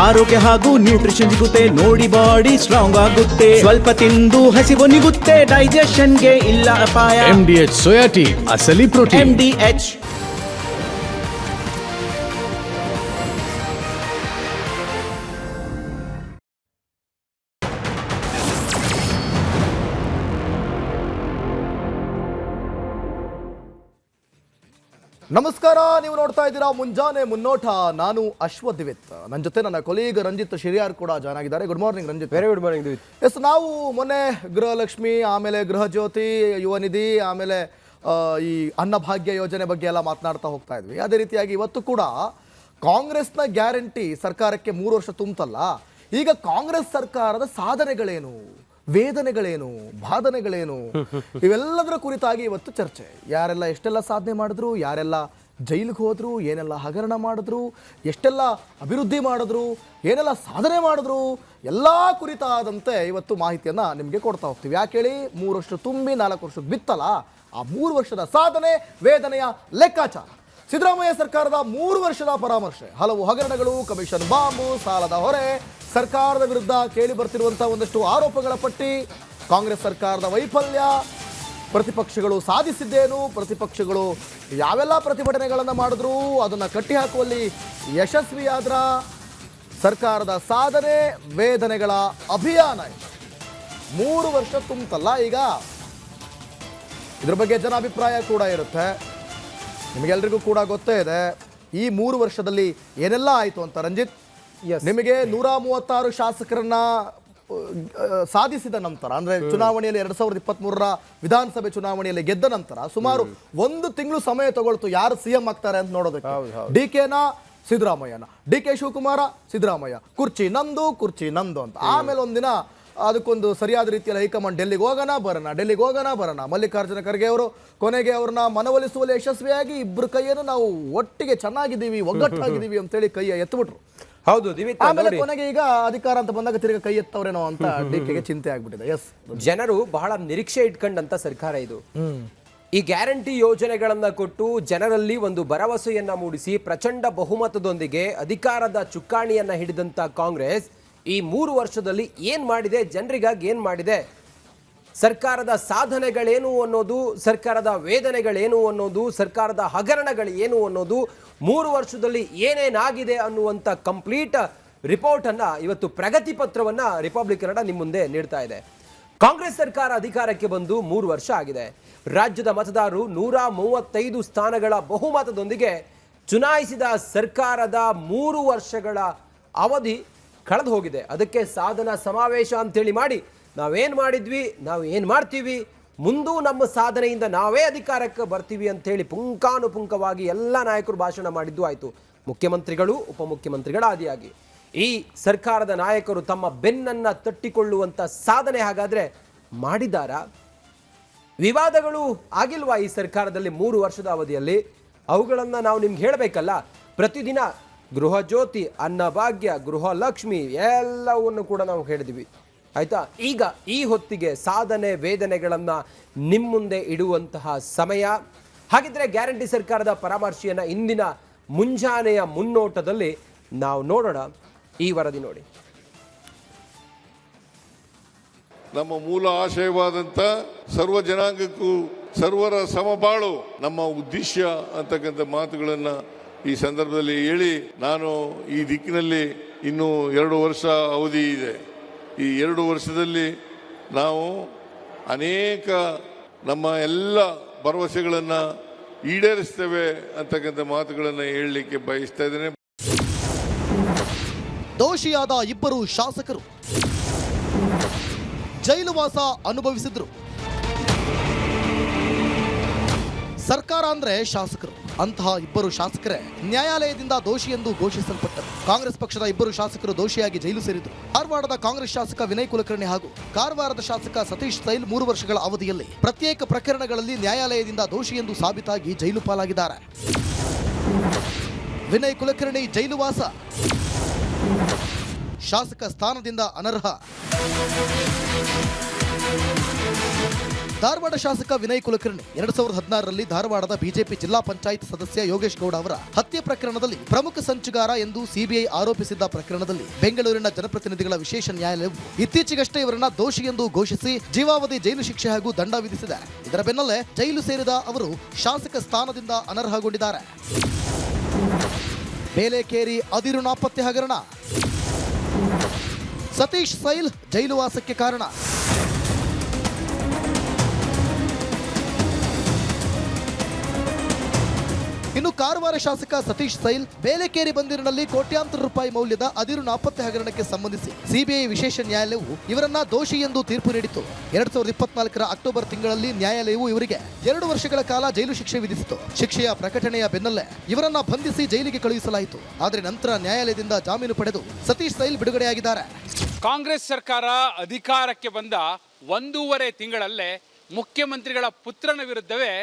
ಆರೋಗ್ಯ ಹಾಗೂ ನ್ಯೂಟ್ರಿಷನ್ ಸಿಗುತ್ತೆ ನೋಡಿ, ಬಾಡಿ ಸ್ಟ್ರಾಂಗ್ ಆಗುತ್ತೆ. ಸ್ವಲ್ಪ ತಿಂದು ಹಸಿವು ನಿಗುತ್ತೆ, ಡೈಜೆಷನ್ಗೆ ಇಲ್ಲ ಅಪಾಯ. MDH ಸೋಯಾ ಟೀ, ಅಸಲಿ ಪ್ರೋಟೀನ್. MDH. ನಮಸ್ಕಾರ, ನೀವು ನೋಡ್ತಾ ಇದ್ದೀರಾ ಮುಂಜಾನೆ ಮುನ್ನೋಟ. ನಾನು ಅಶ್ವದ್ವಿತ್, ನನ್ನ ಜೊತೆ ನನ್ನ ಕೊಲೀಗ್ ರಂಜಿತ್ ಶಿರಿಯಾರ್ ಕೂಡ ಜಾಯ್ನ್ ಆಗಿದ್ದಾರೆ. Good morning Ranjith. Very good morning. Yes, ನಾವು ಮೊನ್ನೆ ಗೃಹಲಕ್ಷ್ಮಿ, ಆಮೇಲೆ ಗೃಹ ಜ್ಯೋತಿ, ಯುವ ನಿಧಿ, ಆಮೇಲೆ ಈ ಅನ್ನಭಾಗ್ಯ ಯೋಜನೆ ಬಗ್ಗೆ ಎಲ್ಲ ಮಾತನಾಡ್ತಾ ಹೋಗ್ತಾ ಇದ್ವಿ. ಅದೇ ರೀತಿಯಾಗಿ ಇವತ್ತು ಕೂಡ ಕಾಂಗ್ರೆಸ್ನ ಗ್ಯಾರಂಟಿ ಸರ್ಕಾರಕ್ಕೆ 3 ವರ್ಷ ತುಂಬತಲ್ಲ. ಈಗ ಕಾಂಗ್ರೆಸ್ ಸರ್ಕಾರದ ಸಾಧನೆಗಳೇನು, ವೇದನೆಗಳೇನು, ಬಾಧನೆಗಳೇನು, ಇವೆಲ್ಲದರ ಕುರಿತಾಗಿ ಇವತ್ತು ಚರ್ಚೆ. ಯಾರೆಲ್ಲ ಎಷ್ಟೆಲ್ಲ ಸಾಧನೆ ಮಾಡಿದ್ರು, ಯಾರೆಲ್ಲ ಜೈಲಿಗೆ ಹೋದ್ರು, ಏನೆಲ್ಲ ಹಗರಣ ಮಾಡಿದ್ರು, ಎಷ್ಟೆಲ್ಲ ಅಭಿವೃದ್ಧಿ ಮಾಡಿದ್ರು, ಏನೆಲ್ಲ ಸಾಧನೆ ಮಾಡಿದ್ರು, ಎಲ್ಲ ಕುರಿತಾದಂತೆ ಇವತ್ತು ಮಾಹಿತಿಯನ್ನು ನಿಮಗೆ ಕೊಡ್ತಾ ಹೋಗ್ತೀವಿ. ಯಾಕೆ ಹೇಳಿ, 3 ವರ್ಷ ತುಂಬಿ 4 ವರ್ಷಕ್ಕೆ ಬಿತ್ತಲ್ಲ, ಆ 3 ವರ್ಷದ ಸಾಧನೆ ವೇದನೆಯ ಲೆಕ್ಕಾಚಾರ. ಸಿದ್ದರಾಮಯ್ಯ ಸರ್ಕಾರದ 3 ವರ್ಷದ ಪರಾಮರ್ಶೆ, ಹಲವು ಹಗರಣಗಳು, ಕಮಿಷನ್ ಬಾಂಬು, ಸಾಲದ ಹೊರೆ, ಸರ್ಕಾರದ ವಿರುದ್ಧ ಕೇಳಿ ಬರ್ತಿರುವಂತಹ ಒಂದಷ್ಟು ಆರೋಪಗಳ ಪಟ್ಟಿ, ಕಾಂಗ್ರೆಸ್ ಸರ್ಕಾರದ ವೈಫಲ್ಯ, ಪ್ರತಿಪಕ್ಷಗಳು ಸಾಧಿಸಿದ್ದೇನು, ಪ್ರತಿಪಕ್ಷಗಳು ಯಾವೆಲ್ಲ ಪ್ರತಿಭಟನೆಗಳನ್ನು ಮಾಡಿದ್ರು ಅದನ್ನು ಕಟ್ಟಿಹಾಕುವಲ್ಲಿ ಯಶಸ್ವಿಯಾದ್ರ, ಸರ್ಕಾರದ ಸಾಧನೆ ವೇದನೆಗಳ ಅಭಿಯಾನ. 3 ವರ್ಷ ತುಂಬತಲ್ಲ, ಈಗ ಇದ್ರ ಬಗ್ಗೆ ಜನಾಭಿಪ್ರಾಯ ಕೂಡ ಇರುತ್ತೆ. ನಿಮಗೆಲ್ರಿಗೂ ಕೂಡ ಗೊತ್ತೇ ಇದೆ ಈ 3 ವರ್ಷದಲ್ಲಿ ಏನೆಲ್ಲ ಆಯಿತು ಅಂತ. ರಂಜಿತ್, ನಿಮಗೆ 136 ಶಾಸಕರನ್ನ ಸಾಧಿಸಿದ ನಂತರ, ಅಂದ್ರೆ ಚುನಾವಣೆಯಲ್ಲಿ 2023ರ ವಿಧಾನಸಭೆ ಚುನಾವಣೆಯಲ್ಲಿ ಗೆದ್ದ ನಂತರ ಸುಮಾರು 1 ತಿಂಗಳು ಸಮಯ ತಗೊಳ್ತು ಯಾರು ಸಿಎಂ ಆಗ್ತಾರೆ ಅಂತ ನೋಡೋದಕ್ಕೆ. ಡಿಕೆನ ಸಿದ್ದರಾಮಯ್ಯನ, DK ಶಿವಕುಮಾರ ಸಿದ್ದರಾಮಯ್ಯ, ಕುರ್ಚಿ ನಂದು ಅಂತ. ಆಮೇಲೆ ಒಂದಿನ ಅದಕ್ಕೊಂದು ಸರಿಯಾದ ರೀತಿಯಲ್ಲಿ ಹೈಕಮಾಂಡ್ ಡೆಲ್ಲಿಗೆ ಹೋಗೋಣ ಬರೋಣ. ಮಲ್ಲಿಕಾರ್ಜುನ ಖರ್ಗೆ ಅವರು ಕೊನೆಗೆ ಅವ್ರನ್ನ ಮನವೊಲಿಸುವಲ್ಲಿ ಯಶಸ್ವಿಯಾಗಿ ಇಬ್ಬರು ಕೈಯನ್ನು ನಾವು ಒಟ್ಟಿಗೆ ಚೆನ್ನಾಗಿದ್ದೀವಿ, ಒಗ್ಗಟ್ಟಾಗಿದ್ದೀವಿ ಅಂತೇಳಿ ಕೈಯ ಎತ್ತುಬಿಟ್ರು. ಹೌದು, ಆಮೇಲೆ ಕೊನೆಗೆ ಈಗ ಅಧಿಕಾರ ಅಂತ ಬಂದಾಗ ತಿರುಗಿ ಕೈ ಎತ್ತವ್ರೇನೋ ಅಂತ DKಗೆ ಚಿಂತೆ ಆಗ್ಬಿಟ್ಟಿದೆ. ಎಸ್, ಜನರು ಬಹಳ ನಿರೀಕ್ಷೆ ಇಟ್ಕೊಂಡಂತ ಸರ್ಕಾರ ಇದು. ಈ ಗ್ಯಾರಂಟಿ ಯೋಜನೆಗಳನ್ನ ಕೊಟ್ಟು ಜನರಲ್ಲಿ ಒಂದು ಭರವಸೆಯನ್ನ ಮೂಡಿಸಿ ಪ್ರಚಂಡ ಬಹುಮತದೊಂದಿಗೆ ಅಧಿಕಾರದ ಚುಕ್ಕಾಣಿಯನ್ನ ಹಿಡಿದಂತ ಕಾಂಗ್ರೆಸ್ ಈ 3 ವರ್ಷದಲ್ಲಿ ಏನ್ ಮಾಡಿದೆ, ಜನರಿಗಾಗಿ ಏನ್ ಮಾಡಿದೆ, ಸರ್ಕಾರದ ಸಾಧನೆಗಳೇನು ಅನ್ನೋದು, ಸರ್ಕಾರದ ವೇದನೆಗಳೇನು ಅನ್ನೋದು, ಸರ್ಕಾರದ ಹಗರಣಗಳು ಏನು ಅನ್ನೋದು, 3 ವರ್ಷದಲ್ಲಿ ಏನೇನಾಗಿದೆ ಅನ್ನುವಂಥ ಕಂಪ್ಲೀಟ್ ರಿಪೋರ್ಟನ್ನು ಇವತ್ತು ಪ್ರಗತಿ ಪತ್ರವನ್ನು ರಿಪಬ್ಲಿಕ್ ಕನ್ನಡ ನಿಮ್ಮ ಮುಂದೆ ನೀಡ್ತಾ ಇದೆ. ಕಾಂಗ್ರೆಸ್ ಸರ್ಕಾರ ಅಧಿಕಾರಕ್ಕೆ ಬಂದು 3 ವರ್ಷ ಆಗಿದೆ. ರಾಜ್ಯದ ಮತದಾರರು 135 ಸ್ಥಾನಗಳ ಬಹುಮತದೊಂದಿಗೆ ಚುನಾಯಿಸಿದ ಸರ್ಕಾರದ 3 ವರ್ಷಗಳ ಅವಧಿ ಕಳೆದು ಹೋಗಿದೆ. ಅದಕ್ಕೆ ಸಾಧನಾ ಸಮಾವೇಶ ಅಂತೇಳಿ ಮಾಡಿ ನಾವೇನು ಮಾಡಿದ್ವಿ, ನಾವು ಏನು ಮಾಡ್ತೀವಿ, ಮುಂದೂ ನಮ್ಮ ಸಾಧನೆಯಿಂದ ನಾವೇ ಅಧಿಕಾರಕ್ಕೆ ಬರ್ತೀವಿ ಅಂತೇಳಿ ಪುಂಖಾನುಪುಂಖವಾಗಿ ಎಲ್ಲ ನಾಯಕರು ಭಾಷಣ ಮಾಡಿದ್ದು ಆಯಿತು. ಮುಖ್ಯಮಂತ್ರಿಗಳು, ಉಪಮುಖ್ಯಮಂತ್ರಿಗಳ ಆದಿಯಾಗಿ ಈ ಸರ್ಕಾರದ ನಾಯಕರು ತಮ್ಮ ಬೆನ್ನನ್ನು ತಟ್ಟಿಕೊಳ್ಳುವಂಥ ಸಾಧನೆ ಹಾಗಾದರೆ ಮಾಡಿದ್ದಾರಾ? ವಿವಾದಗಳು ಆಗಿಲ್ವಾ ಈ ಸರ್ಕಾರದಲ್ಲಿ 3 ವರ್ಷದ ಅವಧಿಯಲ್ಲಿ? ಅವುಗಳನ್ನು ನಾವು ನಿಮ್ಗೆ ಹೇಳಬೇಕಲ್ಲ. ಪ್ರತಿದಿನ ಗೃಹ ಜ್ಯೋತಿ, ಅನ್ನಭಾಗ್ಯ, ಗೃಹಲಕ್ಷ್ಮಿ ಎಲ್ಲವನ್ನು ಕೂಡ ನಾವು ಹೇಳಿದ್ವಿ, ಆಯ್ತಾ? ಈಗ ಈ ಹೊತ್ತಿಗೆ ಸಾಧನೆ ವೇದನೆಗಳನ್ನು ನಿಮ್ಮ ಮುಂದೆ ಇಡುವಂತಹ ಸಮಯ. ಹಾಗಿದ್ರೆ ಗ್ಯಾರಂಟಿ ಸರ್ಕಾರದ ಪರಾಮರ್ಶೆಯನ್ನು ಇಂದಿನ ಮುಂಜಾನೆಯ ಮುನ್ನೋಟದಲ್ಲಿ ನಾವು ನೋಡೋಣ. ಈ ವರದಿ ನೋಡಿ. ನಮ್ಮ ಮೂಲ ಆಶಯವಾದಂಥ ಸರ್ವ ಜನಾಂಗಕ್ಕೂ ಸರ್ವರ ಸಮಬಾಳು ನಮ್ಮ ಉದ್ದೇಶ ಅಂತಕ್ಕಂಥ ಮಾತುಗಳನ್ನು ಈ ಸಂದರ್ಭದಲ್ಲಿ ಹೇಳಿ, ನಾನು ಈ ದಿಕ್ಕಿನಲ್ಲಿ ಇನ್ನೂ 2 ವರ್ಷ ಅವಧಿ ಇದೆ. ಈ 2 ವರ್ಷದಲ್ಲಿ ನಾವು ಅನೇಕ ನಮ್ಮ ಎಲ್ಲ ಭರವಸೆಗಳನ್ನು ಈಡೇರಿಸ್ತೇವೆ ಅಂತಕ್ಕಂಥ ಮಾತುಗಳನ್ನು ಹೇಳಲಿಕ್ಕೆ ಬಯಸ್ತಾ ಇದ್ದೇನೆ. ದೋಷಿಯಾದ 2 ಶಾಸಕರು ಜೈಲುವಾಸ ಅನುಭವಿಸಿದ್ರು. ಸರ್ಕಾರ ಅಂದ್ರೆ ಶಾಸಕರು. ಅಂತಹ 2 ಶಾಸಕರೇ ನ್ಯಾಯಾಲಯದಿಂದ ದೋಷಿ ಎಂದು ಘೋಷಿಸಲ್ಪಟ್ಟರು. ಕಾಂಗ್ರೆಸ್ ಪಕ್ಷದ 2 ಶಾಸಕರು ದೋಷಿಯಾಗಿ ಜೈಲು ಸೇರಿದರು. ಕಾರವಾರದ ಕಾಂಗ್ರೆಸ್ ಶಾಸಕ ವಿನಯ್ ಕುಲಕರ್ಣಿ ಹಾಗೂ ಕಾರವಾರದ ಶಾಸಕ ಸತೀಶ್ ಸೈಲ್ 3 ವರ್ಷಗಳ ಅವಧಿಯಲ್ಲಿ ಪ್ರತ್ಯೇಕ ಪ್ರಕರಣಗಳಲ್ಲಿ ನ್ಯಾಯಾಲಯದಿಂದ ದೋಷಿ ಎಂದು ಸಾಬೀತಾಗಿ ಜೈಲು ಪಾಲಾಗಿದ್ದಾರೆ. ವಿನಯ್ ಕುಲಕರ್ಣಿ ಜೈಲುವಾಸ, ಶಾಸಕ ಸ್ಥಾನದಿಂದ ಅನರ್ಹ. ಧಾರವಾಡ ಶಾಸಕ ವಿನಯ್ ಕುಲಕರ್ಣಿ 2016ರಲ್ಲಿ ಧಾರವಾಡದ ಬಿಜೆಪಿ ಜಿಲ್ಲಾ ಪಂಚಾಯತ್ ಸದಸ್ಯ ಯೋಗೇಶ್ ಗೌಡ ಅವರ ಹತ್ಯೆ ಪ್ರಕರಣದಲ್ಲಿ ಪ್ರಮುಖ ಸಂಚುಗಾರ ಎಂದು ಸಿಬಿಐ ಆರೋಪಿಸಿದ್ದ ಪ್ರಕರಣದಲ್ಲಿ ಬೆಂಗಳೂರಿನ ಜನಪ್ರತಿನಿಧಿಗಳ ವಿಶೇಷ ನ್ಯಾಯಾಲಯವು ಇತ್ತೀಚೆಗಷ್ಟೇ ಇವರನ್ನ ದೋಷಿ ಎಂದು ಘೋಷಿಸಿ ಜೀವಾವಧಿ ಜೈಲು ಶಿಕ್ಷೆ ಹಾಗೂ ದಂಡ ವಿಧಿಸಿದೆ. ಇದರ ಬೆನ್ನಲ್ಲೇ ಜೈಲು ಸೇರಿದ ಅವರು ಶಾಸಕ ಸ್ಥಾನದಿಂದ ಅನರ್ಹಗೊಂಡಿದ್ದಾರೆ. ಬೇಲೆಕೇರಿ ಅದಿರು ನಾಪತ್ತೆ ಹಗರಣ, ಸತೀಶ್ ಸೈಲ್ ಜೈಲು ವಾಸಕ್ಕೆ ಕಾರಣ. ಇನ್ನು ಕಾರವಾರ ಶಾಸಕ ಸತೀಶ್ ಸೈಲ್ ಬೇಲೆಕೇರಿ ಬಂದಿರಿನಲ್ಲಿ ಕೋಟ್ಯಾಂತರ ರೂಪಾಯಿ ಮೌಲ್ಯದ ಅದಿರು ನಾಪತ್ತೆ ಹಗರಣಕ್ಕೆ ಸಂಬಂಧಿಸಿ ಸಿಬಿಐ ವಿಶೇಷ ನ್ಯಾಯಾಲಯವು ಇವರನ್ನ ದೋಷಿ ಎಂದು ತೀರ್ಪು ನೀಡಿತು. 2024ರ ಅಕ್ಟೋಬರ್ ತಿಂಗಳಲ್ಲಿ ನ್ಯಾಯಾಲಯವು ಇವರಿಗೆ 2 ವರ್ಷಗಳ ಕಾಲ ಜೈಲು ಶಿಕ್ಷೆ ವಿಧಿಸಿತು. ಶಿಕ್ಷೆಯ ಪ್ರಕಟಣೆಯ ಬೆನ್ನಲ್ಲೇ ಇವರನ್ನ ಬಂಧಿಸಿ ಜೈಲಿಗೆ ಕಳುಹಿಸಲಾಯಿತು. ಆದರೆ ನಂತರ ನ್ಯಾಯಾಲಯದಿಂದ ಜಾಮೀನು ಪಡೆದು ಸತೀಶ್ ಸೈಲ್ ಬಿಡುಗಡೆಯಾಗಿದ್ದಾರೆ. ಕಾಂಗ್ರೆಸ್ ಸರ್ಕಾರ ಅಧಿಕಾರಕ್ಕೆ ಬಂದ 1.5 ತಿಂಗಳಲ್ಲೇ ಮುಖ್ಯಮಂತ್ರಿಗಳ ಪುತ್ರನ ವಿರುದ್ಧವೇ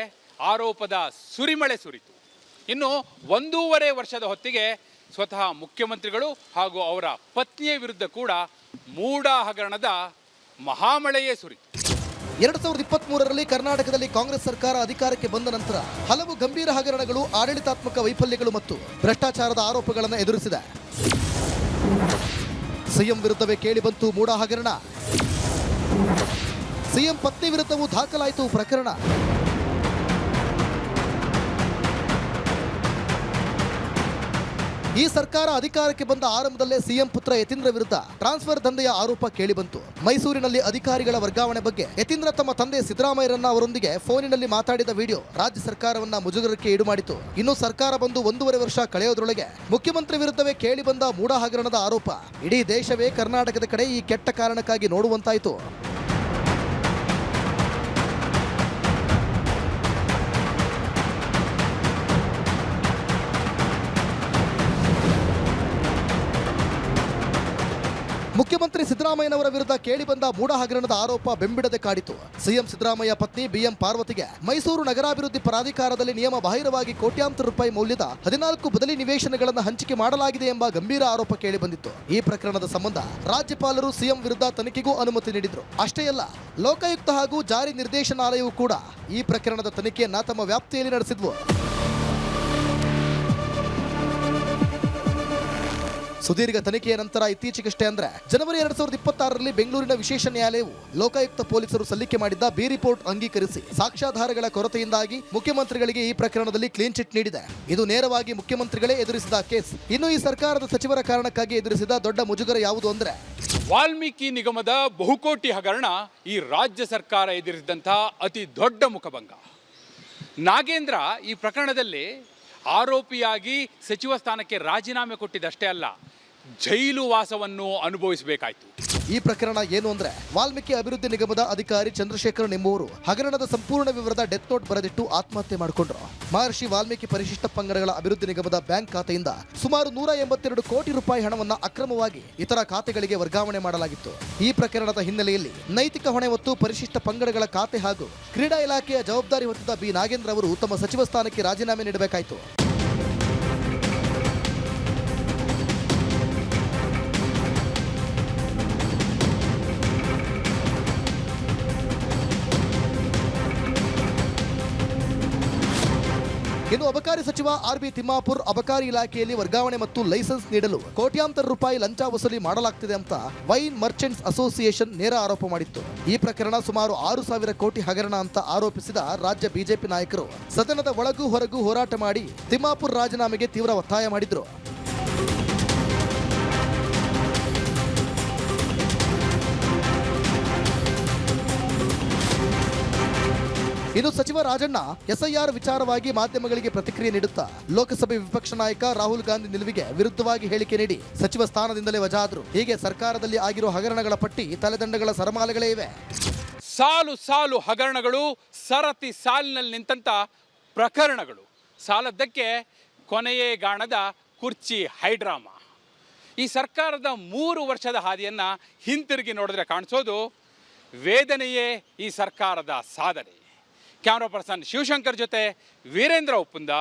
ಆರೋಪದ ಸುರಿಮಳೆ ಸುರಿತು. ಇನ್ನು 1.5 ವರ್ಷದ ಹೊತ್ತಿಗೆ ಸ್ವತಃ ಮುಖ್ಯಮಂತ್ರಿಗಳು ಹಾಗೂ ಅವರ ಪತ್ನಿಯ ವಿರುದ್ಧ ಕೂಡ ಮೂಡ ಹಗರಣದ ಮಹಾಮಳೆಯೇ ಸುರಿತು. 2023ರಲ್ಲಿ ಕರ್ನಾಟಕದಲ್ಲಿ ಕಾಂಗ್ರೆಸ್ ಸರ್ಕಾರ ಅಧಿಕಾರಕ್ಕೆ ಬಂದ ನಂತರ ಹಲವು ಗಂಭೀರ ಹಗರಣಗಳು, ಆಡಳಿತಾತ್ಮಕ ವೈಫಲ್ಯಗಳು ಮತ್ತು ಭ್ರಷ್ಟಾಚಾರದ ಆರೋಪಗಳನ್ನು ಎದುರಿಸಿದೆ. ಸಿಎಂ ವಿರುದ್ಧವೇ ಕೇಳಿಬಂತು ಮೂಡ ಹಗರಣ. ಸಿಎಂ ಪತ್ನಿ ವಿರುದ್ಧವೂ ದಾಖಲಾಯಿತು ಪ್ರಕರಣ. ಈ ಸರ್ಕಾರ ಅಧಿಕಾರಕ್ಕೆ ಬಂದ ಆರಂಭದಲ್ಲೇ ಸಿಎಂ ಪುತ್ರ ಯತೀಂದ್ರ ವಿರುದ್ಧ ಟ್ರಾನ್ಸ್ಫರ್ ದಂಧೆಯ ಆರೋಪ ಕೇಳಿಬಂತು. ಮೈಸೂರಿನಲ್ಲಿ ಅಧಿಕಾರಿಗಳ ವರ್ಗಾವಣೆ ಬಗ್ಗೆ ಯತೀಂದ್ರ ತಮ್ಮ ತಂದೆ ಸಿದ್ದರಾಮಯ್ಯರನ್ನ ಅವರೊಂದಿಗೆ ಫೋನಿನಲ್ಲಿ ಮಾತಾಡಿದ ವಿಡಿಯೋ ರಾಜ್ಯ ಸರ್ಕಾರವನ್ನ ಮುಜುಗರಕ್ಕೆ ಈಡು ಮಾಡಿತು. ಇನ್ನು ಸರ್ಕಾರ ಬಂದು 1.5 ವರ್ಷ ಕಳೆಯೋದ್ರೊಳಗೆ ಮುಖ್ಯಮಂತ್ರಿ ವಿರುದ್ಧವೇ ಕೇಳಿಬಂದ ಮೂಡ ಹಗರಣದ ಆರೋಪ ಇಡೀ ದೇಶವೇ ಕರ್ನಾಟಕದ ಕಡೆ ಈ ಕೆಟ್ಟ ಕಾರಣಕ್ಕಾಗಿ ನೋಡುವಂತಾಯಿತು. ಮುಖ್ಯಮಂತ್ರಿ ಸಿದ್ದರಾಮಯ್ಯನವರ ವಿರುದ್ಧ ಕೇಳಿಬಂದ ಮೂಡ ಹಗರಣದ ಆರೋಪ ಬೆಂಬಿಡದೆ ಕಾಡಿತು. ಸಿಎಂ ಸಿದ್ದರಾಮಯ್ಯ ಪತ್ನಿ ಬಿಎಂ ಪಾರ್ವತಿಗೆ ಮೈಸೂರು ನಗರಾಭಿವೃದ್ಧಿ ಪ್ರಾಧಿಕಾರದಲ್ಲಿ ನಿಯಮ ಬಾಹಿರವಾಗಿ ಕೋಟ್ಯಾಂತರ ರೂಪಾಯಿ ಮೌಲ್ಯದ 14 ಬದಲಿ ನಿವೇಶನಗಳನ್ನು ಹಂಚಿಕೆ ಮಾಡಲಾಗಿದೆ ಎಂಬ ಗಂಭೀರ ಆರೋಪ ಕೇಳಿಬಂದಿತ್ತು. ಈ ಪ್ರಕರಣದ ಸಂಬಂಧ ರಾಜ್ಯಪಾಲರು ಸಿಎಂ ವಿರುದ್ಧ ತನಿಖೆಗೂ ಅನುಮತಿ ನೀಡಿದ್ರು. ಅಷ್ಟೇ ಅಲ್ಲ, ಲೋಕಾಯುಕ್ತ ಹಾಗೂ ಜಾರಿ ನಿರ್ದೇಶನಾಲಯವು ಕೂಡ ಈ ಪ್ರಕರಣದ ತನಿಖೆಯನ್ನ ತಮ್ಮ ವ್ಯಾಪ್ತಿಯಲ್ಲಿ ನಡೆಸಿದ್ವು. ಸುದೀರ್ಘ ತನಿಖೆಯ ನಂತರ ಇತ್ತೀಚೆಗಷ್ಟೇ ಅಂದ್ರೆ ಜನವರಿ 2026ರಲ್ಲಿ ಬೆಂಗಳೂರಿನ ವಿಶೇಷ ನ್ಯಾಯಾಲಯವು ಲೋಕಾಯುಕ್ತ ಪೊಲೀಸರು ಸಲ್ಲಿಕೆ ಮಾಡಿದ್ದ ಬಿ ರಿಪೋರ್ಟ್ ಅಂಗೀಕರಿಸಿ ಸಾಕ್ಷ್ಯಾಧಾರಗಳ ಕೊರತೆಯಿಂದಾಗಿ ಮುಖ್ಯಮಂತ್ರಿಗಳಿಗೆ ಈ ಪ್ರಕರಣದಲ್ಲಿ ಕ್ಲೀನ್ ಚಿಟ್ ನೀಡಿದೆ. ಇದು ನೇರವಾಗಿ ಮುಖ್ಯಮಂತ್ರಿಗಳೇ ಎದುರಿಸಿದ ಕೇಸ್. ಇನ್ನು ಈ ಸರ್ಕಾರದ ಸಚಿವರ ಕಾರಣಕ್ಕಾಗಿ ಎದುರಿಸಿದ ದೊಡ್ಡ ಮುಜುಗರ ಯಾವುದು ಅಂದ್ರೆ ವಾಲ್ಮೀಕಿ ನಿಗಮದ ಬಹುಕೋಟಿ ಹಗರಣ ಈ ರಾಜ್ಯ ಸರ್ಕಾರ ಎದುರಿಸಿದಂತಹ ಅತಿ ದೊಡ್ಡ ಮುಖಭಂಗ. ನಾಗೇಂದ್ರ ಈ ಪ್ರಕರಣದಲ್ಲಿ ಆರೋಪಿಯಾಗಿ ಸಚಿವ ಸ್ಥಾನಕ್ಕೆ ರಾಜೀನಾಮೆ ಕೊಟ್ಟಿದ್ದಷ್ಟೇ ಅಲ್ಲ, ಜೈಲು ವಾಸವನ್ನು ಅನುಭವಿಸಬೇಕಾಯಿತು. ಈ ಪ್ರಕರಣ ಏನು ಅಂದ್ರೆ ವಾಲ್ಮೀಕಿ ಅಭಿವೃದ್ಧಿ ನಿಗಮದ ಅಧಿಕಾರಿ ಚಂದ್ರಶೇಖರ್ ನಿಂಬೂರು ಹಗರಣದ ಸಂಪೂರ್ಣ ವಿವರದ ಡೆತ್ ನೋಟ್ ಬರೆದಿಟ್ಟು ಆತ್ಮಹತ್ಯೆ ಮಾಡಿಕೊಂಡ್ರು. ಮಹರ್ಷಿ ವಾಲ್ಮೀಕಿ ಪರಿಶಿಷ್ಟ ಪಂಗಡಗಳ ಅಭಿವೃದ್ಧಿ ನಿಗಮದ ಬ್ಯಾಂಕ್ ಖಾತೆಯಿಂದ ಸುಮಾರು 182 ಕೋಟಿ ರೂಪಾಯಿ ಹಣವನ್ನು ಅಕ್ರಮವಾಗಿ ಇತರ ಖಾತೆಗಳಿಗೆ ವರ್ಗಾವಣೆ ಮಾಡಲಾಗಿತ್ತು. ಈ ಪ್ರಕರಣದ ಹಿನ್ನೆಲೆಯಲ್ಲಿ ನೈತಿಕ ಹೊಣೆ ಹೊತ್ತು ಪರಿಶಿಷ್ಟ ಪಂಗಡಗಳ ಖಾತೆ ಹಾಗೂ ಕ್ರೀಡಾ ಇಲಾಖೆಯ ಜವಾಬ್ದಾರಿ ಹೊತ್ತಿದ್ದ ಬಿ ನಾಗೇಂದ್ರ ಅವರು ತಮ್ಮ ಸಚಿವ ಸ್ಥಾನಕ್ಕೆ ರಾಜೀನಾಮೆ ನೀಡಬೇಕಾಯಿತು. ಇನ್ನು ಅಬಕಾರಿ ಸಚಿವ ಆರ್.ಬಿ. ತಿಮ್ಮಾಪುರ್ ಅಬಕಾರಿ ಇಲಾಖೆಯಲ್ಲಿ ವರ್ಗಾವಣೆ ಮತ್ತು ಲೈಸೆನ್ಸ್ ನೀಡಲು ಕೋಟ್ಯಾಂತರ ರೂಪಾಯಿ ಲಂಚ ವಸೂಲಿ ಮಾಡಲಾಗ್ತಿದೆ ಅಂತ ವೈನ್ ಮರ್ಚೆಂಟ್ಸ್ ಅಸೋಸಿಯೇಷನ್ ನೇರ ಆರೋಪ ಮಾಡಿತ್ತು. ಈ ಪ್ರಕರಣ ಸುಮಾರು 6,000 ಕೋಟಿ ಹಗರಣ ಅಂತ ಆರೋಪಿಸಿದ ರಾಜ್ಯ ಬಿಜೆಪಿ ನಾಯಕರು ಸದನದ ಒಳಗೂ ಹೊರಗೂ ಹೋರಾಟ ಮಾಡಿ ತಿಮ್ಮಾಪುರ್ ರಾಜೀನಾಮೆಗೆ ತೀವ್ರ ಒತ್ತಾಯ ಮಾಡಿದ್ರು. ಇನ್ನು ಸಚಿವ ರಾಜಣ್ಣ ಎಸ್ಐಆರ್ ವಿಚಾರವಾಗಿ ಮಾಧ್ಯಮಗಳಿಗೆ ಪ್ರತಿಕ್ರಿಯೆ ನೀಡುತ್ತಾ ಲೋಕಸಭೆ ವಿಪಕ್ಷ ನಾಯಕ ರಾಹುಲ್ ಗಾಂಧಿ ನಿಲುವಿಗೆ ವಿರುದ್ಧವಾಗಿ ಹೇಳಿಕೆ ನೀಡಿ ಸಚಿವ ಸ್ಥಾನದಿಂದಲೇ ವಜಾದ್ರು. ಹೀಗೆ ಸರ್ಕಾರದಲ್ಲಿ ಆಗಿರೋ ಹಗರಣಗಳ ಪಟ್ಟಿ ತಲೆದಂಡಗಳ ಸರಮಾಲೆಗಳೇ ಇವೆ. ಸಾಲು ಸಾಲು ಹಗರಣಗಳು, ಸರತಿ ಸಾಲಿನಲ್ಲಿ ನಿಂತ ಪ್ರಕರಣಗಳು, ಸಾಲದ್ದಕ್ಕೆ ಕೊನೆಯೇ ಗಾಣದ ಕುರ್ಚಿ ಹೈಡ್ರಾಮಾ. ಈ ಸರ್ಕಾರದ 3 ವರ್ಷದ ಹಾದಿಯನ್ನು ಹಿಂತಿರುಗಿ ನೋಡಿದ್ರೆ ಕಾಣಿಸೋದು ವೇದನೆಯೇ ಈ ಸರ್ಕಾರದ ಸಾಧನೆ. ಕ್ಯಾಮ್ರಾ ಪರ್ಸನ್ ಶಿವಶಂಕರ್ ಜೊತೆ ವೀರೇಂದ್ರ ಉಪ್ಪುಂದ,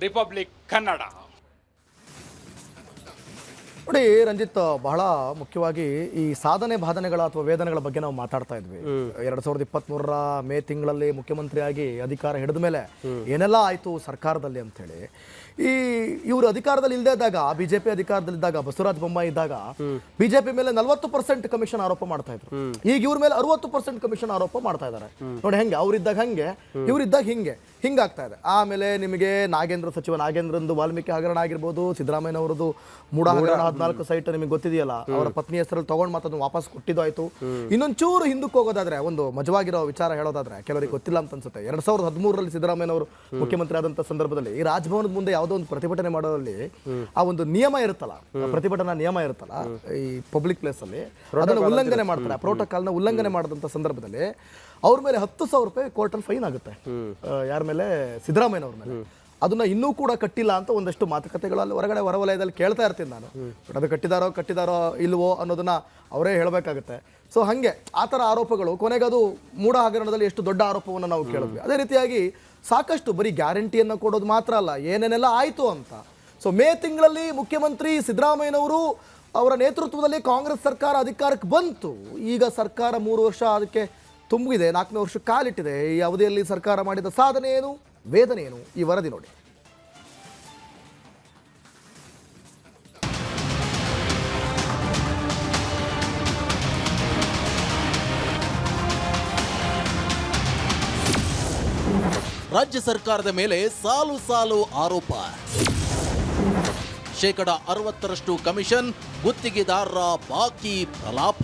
ರಿಪಬ್ಲಿಕ್ ಕನ್ನಡ. ನೋಡಿ ರಂಜಿತ್, ಬಹಳ ಮುಖ್ಯವಾಗಿ ಈ ಸಾಧನೆ ಬಾಧನೆಗಳ ಅಥವಾ ವೇದನೆಗಳ ಬಗ್ಗೆ ನಾವು ಮಾತಾಡ್ತಾ ಇದ್ವಿ. 2023 ಮೇ ತಿಂಗಳಲ್ಲಿ ಮುಖ್ಯಮಂತ್ರಿಯಾಗಿ ಅಧಿಕಾರ ಹಿಡಿದ ಮೇಲೆ ಏನೆಲ್ಲ ಆಯ್ತು ಸರ್ಕಾರದಲ್ಲಿ ಅಂತ ಹೇಳಿ, ಈ ಇವರು ಅಧಿಕಾರದಲ್ಲಿ ಇಲ್ಲದೆ ಇದ್ದಾಗ, ಬಿಜೆಪಿ ಅಧಿಕಾರದಲ್ಲಿದ್ದಾಗ, ಬಸವರಾಜ ಬೊಮ್ಮಾಯಿ ಇದ್ದಾಗ ಬಿಜೆಪಿ ಮೇಲೆ 40% ಕಮಿಷನ್ ಆರೋಪ ಮಾಡ್ತಾ ಇದ್ರು. ಈಗ ಇವ್ರ ಮೇಲೆ 60% ಕಮಿಷನ್ ಆರೋಪ ಮಾಡ್ತಾ ಇದ್ದಾರೆ. ನೋಡಿ ಹೆಂಗೆ, ಅವ್ರಿದ್ದಾಗ ಹಂಗೆ, ಇವರಿದ್ದಾಗ ಹಿಂಗಾಗ್ತಾ ಇದೆ. ಆಮೇಲೆ ನಿಮಗೆ ಸಚಿವ ನಾಗೇಂದ್ರಂದು ವಾಲ್ಮೀಕಿ ಹಗರಣ ಆಗಿರ್ಬೋದು, ಸಿದ್ದರಾಮಯ್ಯ ಅವರದ್ದು ಮೂಡ ಹಗರಣ 14 ಸೈಟ್ ನಿಮಗೆ ಗೊತ್ತಿದೆಯಲ್ಲ, ಅವರ ಪತ್ನಿ ಹೆಸರಲ್ಲಿ ತಗೊಂಡು ಮಾತನ್ನು ವಾಪಸ್ ಕೊಟ್ಟಿದ್ದಾಯ್ತು. ಇನ್ನೊಂಚೂರು ಹಿಂದಕ್ಕೆ ಹೋಗೋದಾದ್ರೆ, ಒಂದು ಮಜವಾಗಿರೋ ವಿಚಾರ ಹೇಳೋದಾದ್ರೆ, ಕೆಲವರಿಗೆ ಗೊತ್ತಿಲ್ಲ ಅಂತ ಅನ್ಸುತ್ತೆ, 2013ರಲ್ಲಿ ಸಿದ್ದರಾಮಯ್ಯ ಅವರು ಮುಖ್ಯಮಂತ್ರಿ ಆದಂತ ಸಂದರ್ಭದಲ್ಲಿ ಈ ರಾಜಭವನದ ಮುಂದೆ ಯಾವುದೋ ಒಂದು ಪ್ರತಿಭಟನೆ ಮಾಡೋದ್ರಲ್ಲಿ ಆ ಒಂದು ನಿಯಮ ಇರುತ್ತಲ್ಲ, ಪ್ರತಿಭಟನಾ ನಿಯಮ ಇರುತ್ತಲ್ಲ, ಈ ಪಬ್ಲಿಕ್ ಪ್ಲೇಸ್ ಅಲ್ಲಿ ಅದನ್ನು ಉಲ್ಲಂಘನೆ ಮಾಡ್ತಾರೆ. ಪ್ರೋಟೋಕಾಲ್ನ ಉಲ್ಲಂಘನೆ ಮಾಡಿದಂತ ಸಂದರ್ಭದಲ್ಲಿ ಅವ್ರ ಮೇಲೆ 10,000 ರೂಪಾಯಿ ಕೋರ್ಟಲ್ಲಿ ಫೈನ್ ಆಗುತ್ತೆ. ಯಾರ ಮೇಲೆ? ಸಿದ್ದರಾಮಯ್ಯ ಅವ್ರ ಮೇಲೆ. ಅದನ್ನ ಇನ್ನೂ ಕೂಡ ಕಟ್ಟಿಲ್ಲ ಅಂತ ಒಂದಷ್ಟು ಮಾತುಕತೆಗಳಲ್ಲಿ ಹೊರಗಡೆ ಹೊರವಲಯದಲ್ಲಿ ಕೇಳ್ತಾ ಇರ್ತೀನಿ ನಾನು. ಬಟ್ ಅದು ಕಟ್ಟಿದಾರೋ ಇಲ್ವೋ ಅನ್ನೋದನ್ನ ಅವರೇ ಹೇಳಬೇಕಾಗುತ್ತೆ. ಸೊ ಹಾಗೆ ಆ ಥರ ಆರೋಪಗಳು, ಕೊನೆಗೆ ಅದು ಮೂಡ ಹಗರಣದಲ್ಲಿ ಎಷ್ಟು ದೊಡ್ಡ ಆರೋಪವನ್ನು ನಾವು ಕೇಳಿದ್ವಿ. ಅದೇ ರೀತಿಯಾಗಿ ಸಾಕಷ್ಟು ಬರೀ ಗ್ಯಾರಂಟಿಯನ್ನು ಕೊಡೋದು ಮಾತ್ರ ಅಲ್ಲ, ಏನೇನೆಲ್ಲ ಆಯಿತು ಅಂತ. ಸೊ ಮೇ ತಿಂಗಳಲ್ಲಿ ಮುಖ್ಯಮಂತ್ರಿ ಸಿದ್ದರಾಮಯ್ಯನವರು ಅವರ ನೇತೃತ್ವದಲ್ಲಿ ಕಾಂಗ್ರೆಸ್ ಸರ್ಕಾರ ಅಧಿಕಾರಕ್ಕೆ ಬಂತು. ಈಗ ಸರ್ಕಾರ 3 ವರ್ಷ ಅದಕ್ಕೆ ತುಂಬಿದೆ, 4ನೇ ವರ್ಷ ಕಾಲಿಟ್ಟಿದೆ. ಈ ಅವಧಿಯಲ್ಲಿ ಸರ್ಕಾರ ಮಾಡಿದ ಸಾಧನೆ ಏನು, ವೇದನೆ ಏನು, ಈ ವರದಿ ನೋಡಿ. ರಾಜ್ಯ ಸರ್ಕಾರದ ಮೇಲೆ ಸಾಲು ಸಾಲು ಆರೋಪ. 60% ಕಮಿಷನ್, ಗುತ್ತಿಗೆದಾರರ ಬಾಕಿ ಪ್ರಲಾಪ.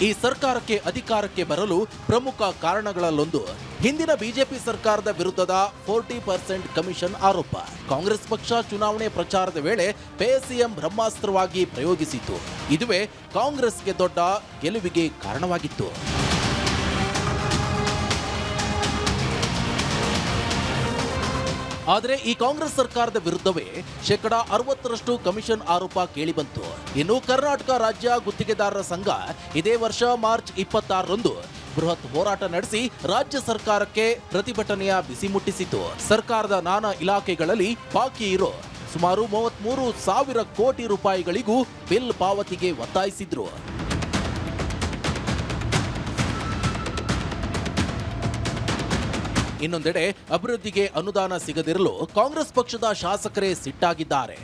ಈ ಸರ್ಕಾರಕ್ಕೆ ಅಧಿಕಾರಕ್ಕೆ ಬರಲು ಪ್ರಮುಖ ಕಾರಣಗಳಲ್ಲೊಂದು ಹಿಂದಿನ ಬಿಜೆಪಿ ಸರ್ಕಾರದ ವಿರುದ್ಧದ 40% ಕಮಿಷನ್ ಆರೋಪ. ಕಾಂಗ್ರೆಸ್ ಪಕ್ಷ ಚುನಾವಣೆ ಪ್ರಚಾರದ ವೇಳೆ ಪೇಸಿಎಂ ಬ್ರಹ್ಮಾಸ್ತ್ರವಾಗಿ ಪ್ರಯೋಗಿಸಿತು. ಇದುವೇ ಕಾಂಗ್ರೆಸ್ಗೆ ದೊಡ್ಡ ಗೆಲುವಿಗೆ ಕಾರಣವಾಗಿತ್ತು. ಆದರೆ ಈ ಕಾಂಗ್ರೆಸ್ ಸರ್ಕಾರದ ವಿರುದ್ಧವೇ 60% ಕಮಿಷನ್ ಆರೋಪ ಕೇಳಿಬಂತು. ಇನ್ನು ಕರ್ನಾಟಕ ರಾಜ್ಯ ಗುತ್ತಿಗೆದಾರರ ಸಂಘ ಇದೇ ವರ್ಷ ಮಾರ್ಚ್ 26ರಂದು ಬೃಹತ್ ಹೋರಾಟ ನಡೆಸಿ ರಾಜ್ಯ ಸರ್ಕಾರಕ್ಕೆ ಪ್ರತಿಭಟನೆಯ ಬಿಸಿ ಮುಟ್ಟಿಸಿತು. ಸರ್ಕಾರದ ನಾನಾ ಇಲಾಖೆಗಳಲ್ಲಿ ಬಾಕಿ ಇರೋ ಸುಮಾರು 33,000 ಕೋಟಿ ರೂಪಾಯಿಗಳಿಗೂ ಬಿಲ್ ಪಾವತಿಗೆ ಒತ್ತಾಯಿಸಿದ್ರು. ಇನ್ನೊಂದೆಡೆ ಅಭಿವೃದ್ಧಿಗೆ ಅನುದಾನ ಸಿಗದಿರಲು ಕಾಂಗ್ರೆಸ್ ಪಕ್ಷದ ಶಾಸಕರೇ ಸಿಟ್ಟಾಗಿದ್ದಾರೆ.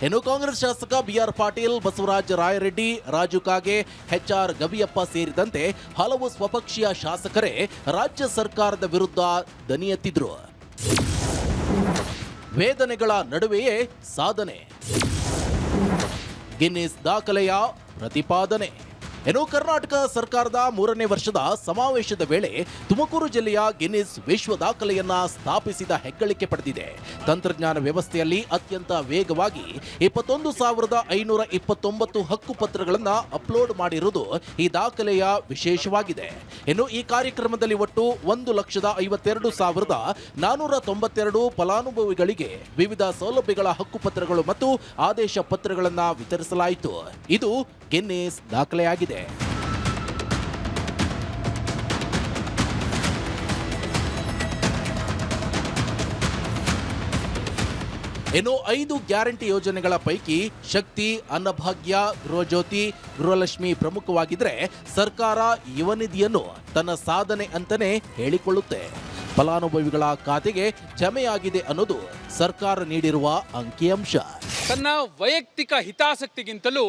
ಇನ್ನು ಕಾಂಗ್ರೆಸ್ ಶಾಸಕ ಬಿಆರ್ ಪಾಟೀಲ್, ಬಸವರಾಜ ರಾಯರೆಡ್ಡಿ, ರಾಜು ಕಾಗೆ, ಎಚ್ಆರ್ ಗವಿಯಪ್ಪ ಸೇರಿದಂತೆ ಹಲವು ಸ್ವಪಕ್ಷೀಯ ಶಾಸಕರೇ ರಾಜ್ಯ ಸರ್ಕಾರದ ವಿರುದ್ಧ ದನಿ ಎತ್ತಿದ್ರು. ವೇದನೆಗಳ ನಡುವೆಯೇ ಸಾಧನೆ, ಗಿನ್ನಿಸ್ ದಾಖಲೆಯ ಪ್ರತಿಪಾದನೆ. ಇನ್ನು ಕರ್ನಾಟಕ ಸರ್ಕಾರದ 3ನೇ ವರ್ಷದ ಸಮಾವೇಶದ ವೇಳೆ ತುಮಕೂರು ಜಿಲ್ಲೆಯ ಗಿನ್ನಿಸ್ ವಿಶ್ವ ದಾಖಲೆಯನ್ನ ಸ್ಥಾಪಿಸಿದ ಹೆಗ್ಗಳಿಕೆ ಪಡೆದಿದೆ. ತಂತ್ರಜ್ಞಾನ ವ್ಯವಸ್ಥೆಯಲ್ಲಿ ಅತ್ಯಂತ ವೇಗವಾಗಿ 21,529 ಹಕ್ಕುಪತ್ರಗಳನ್ನು ಅಪ್ಲೋಡ್ ಮಾಡಿರುವುದು ಈ ದಾಖಲೆಯ ವಿಶೇಷವಾಗಿದೆ. ಇನ್ನು ಈ ಕಾರ್ಯಕ್ರಮದಲ್ಲಿ ಒಟ್ಟು 1,52,492 ಫಲಾನುಭವಿಗಳಿಗೆ ವಿವಿಧ ಸೌಲಭ್ಯಗಳ ಹಕ್ಕುಪತ್ರಗಳು ಮತ್ತು ಆದೇಶ ಪತ್ರಗಳನ್ನು ವಿತರಿಸಲಾಯಿತು. ಇದು ಗಿನ್ನಿಸ್ ದಾಖಲೆಯಾಗಿದೆ. ಇನ್ನು 5 ಗ್ಯಾರಂಟಿ ಯೋಜನೆಗಳ ಪೈಕಿ ಶಕ್ತಿ, ಅನ್ನಭಾಗ್ಯ, ಗೃಹಜ್ಯೋತಿ, ಗೃಹಲಕ್ಷ್ಮಿ ಪ್ರಮುಖವಾಗಿದ್ರೆ ಸರ್ಕಾರ ಯುವ ನಿಧಿಯನ್ನು ತನ್ನ ಸಾಧನೆ ಅಂತಾನೆ ಹೇಳಿಕೊಳ್ಳುತ್ತೆ. ಫಲಾನುಭವಿಗಳ ಖಾತೆಗೆ ಜಮೆಯಾಗಿದೆ ಅನ್ನೋದು ಸರ್ಕಾರ ನೀಡಿರುವ ಅಂಕಿಅಂಶ. ತನ್ನ ವೈಯಕ್ತಿಕ ಹಿತಾಸಕ್ತಿಗಿಂತಲೂ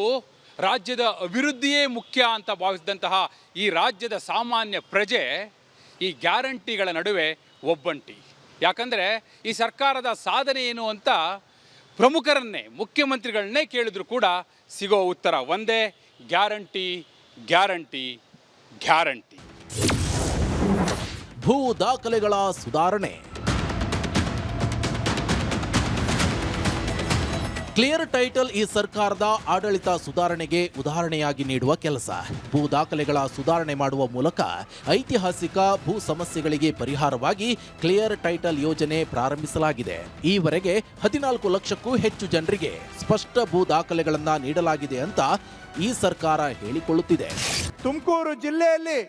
ರಾಜ್ಯದ ಅಭಿವೃದ್ಧಿಯೇ ಮುಖ್ಯ ಅಂತ ಭಾವಿಸಿದಂತಹ ಈ ರಾಜ್ಯದ ಸಾಮಾನ್ಯ ಪ್ರಜೆ ಈ ಗ್ಯಾರಂಟಿಗಳ ನಡುವೆ ಒಬ್ಬಂಟಿ. ಯಾಕಂದರೆ ಈ ಸರ್ಕಾರದ ಸಾಧನೆ ಏನು ಅಂತ ಪ್ರಮುಖರನ್ನೇ, ಮುಖ್ಯಮಂತ್ರಿಗಳನ್ನೇ ಕೇಳಿದ್ರು ಕೂಡ ಸಿಗೋ ಉತ್ತರ ಒಂದೇ: ಗ್ಯಾರಂಟಿ, ಗ್ಯಾರಂಟಿ, ಗ್ಯಾರಂಟಿ. ಭೂ ದಾಖಲೆಗಳ ಸುಧಾರಣೆ. ಕ್ಲಿಯರ್ ಟೈಟಲ್ ಈ ಸರ್ಕಾರದ ಆಡಳಿತ ಸುಧಾರಣೆಗೆ ಉದಾಹರಣೆಯಾಗಿ ನೀಡುವ ಕೆಲಸ. ಭೂ ದಾಖಲೆಗಳ ಸುಧಾರಣೆ ಮಾಡುವ ಮೂಲಕ ಐತಿಹಾಸಿಕ ಭೂ ಸಮಸ್ಯೆಗಳಿಗೆ ಪರಿಹಾರವಾಗಿ ಕ್ಲಿಯರ್ ಟೈಟಲ್ ಯೋಜನೆ ಪ್ರಾರಂಭಿಸಲಾಗಿದೆ. ಈವರೆಗೆ 14 ಲಕ್ಷಕ್ಕೂ ಹೆಚ್ಚು ಜನರಿಗೆ ಸ್ಪಷ್ಟ ಭೂ ದಾಖಲೆಗಳನ್ನು ನೀಡಲಾಗಿದೆ ಅಂತ ಈ ಸರ್ಕಾರ ಹೇಳಿಕೊಳ್ಳುತ್ತಿದೆ. ತುಮಕೂರು ಜಿಲ್ಲೆಯಲ್ಲಿ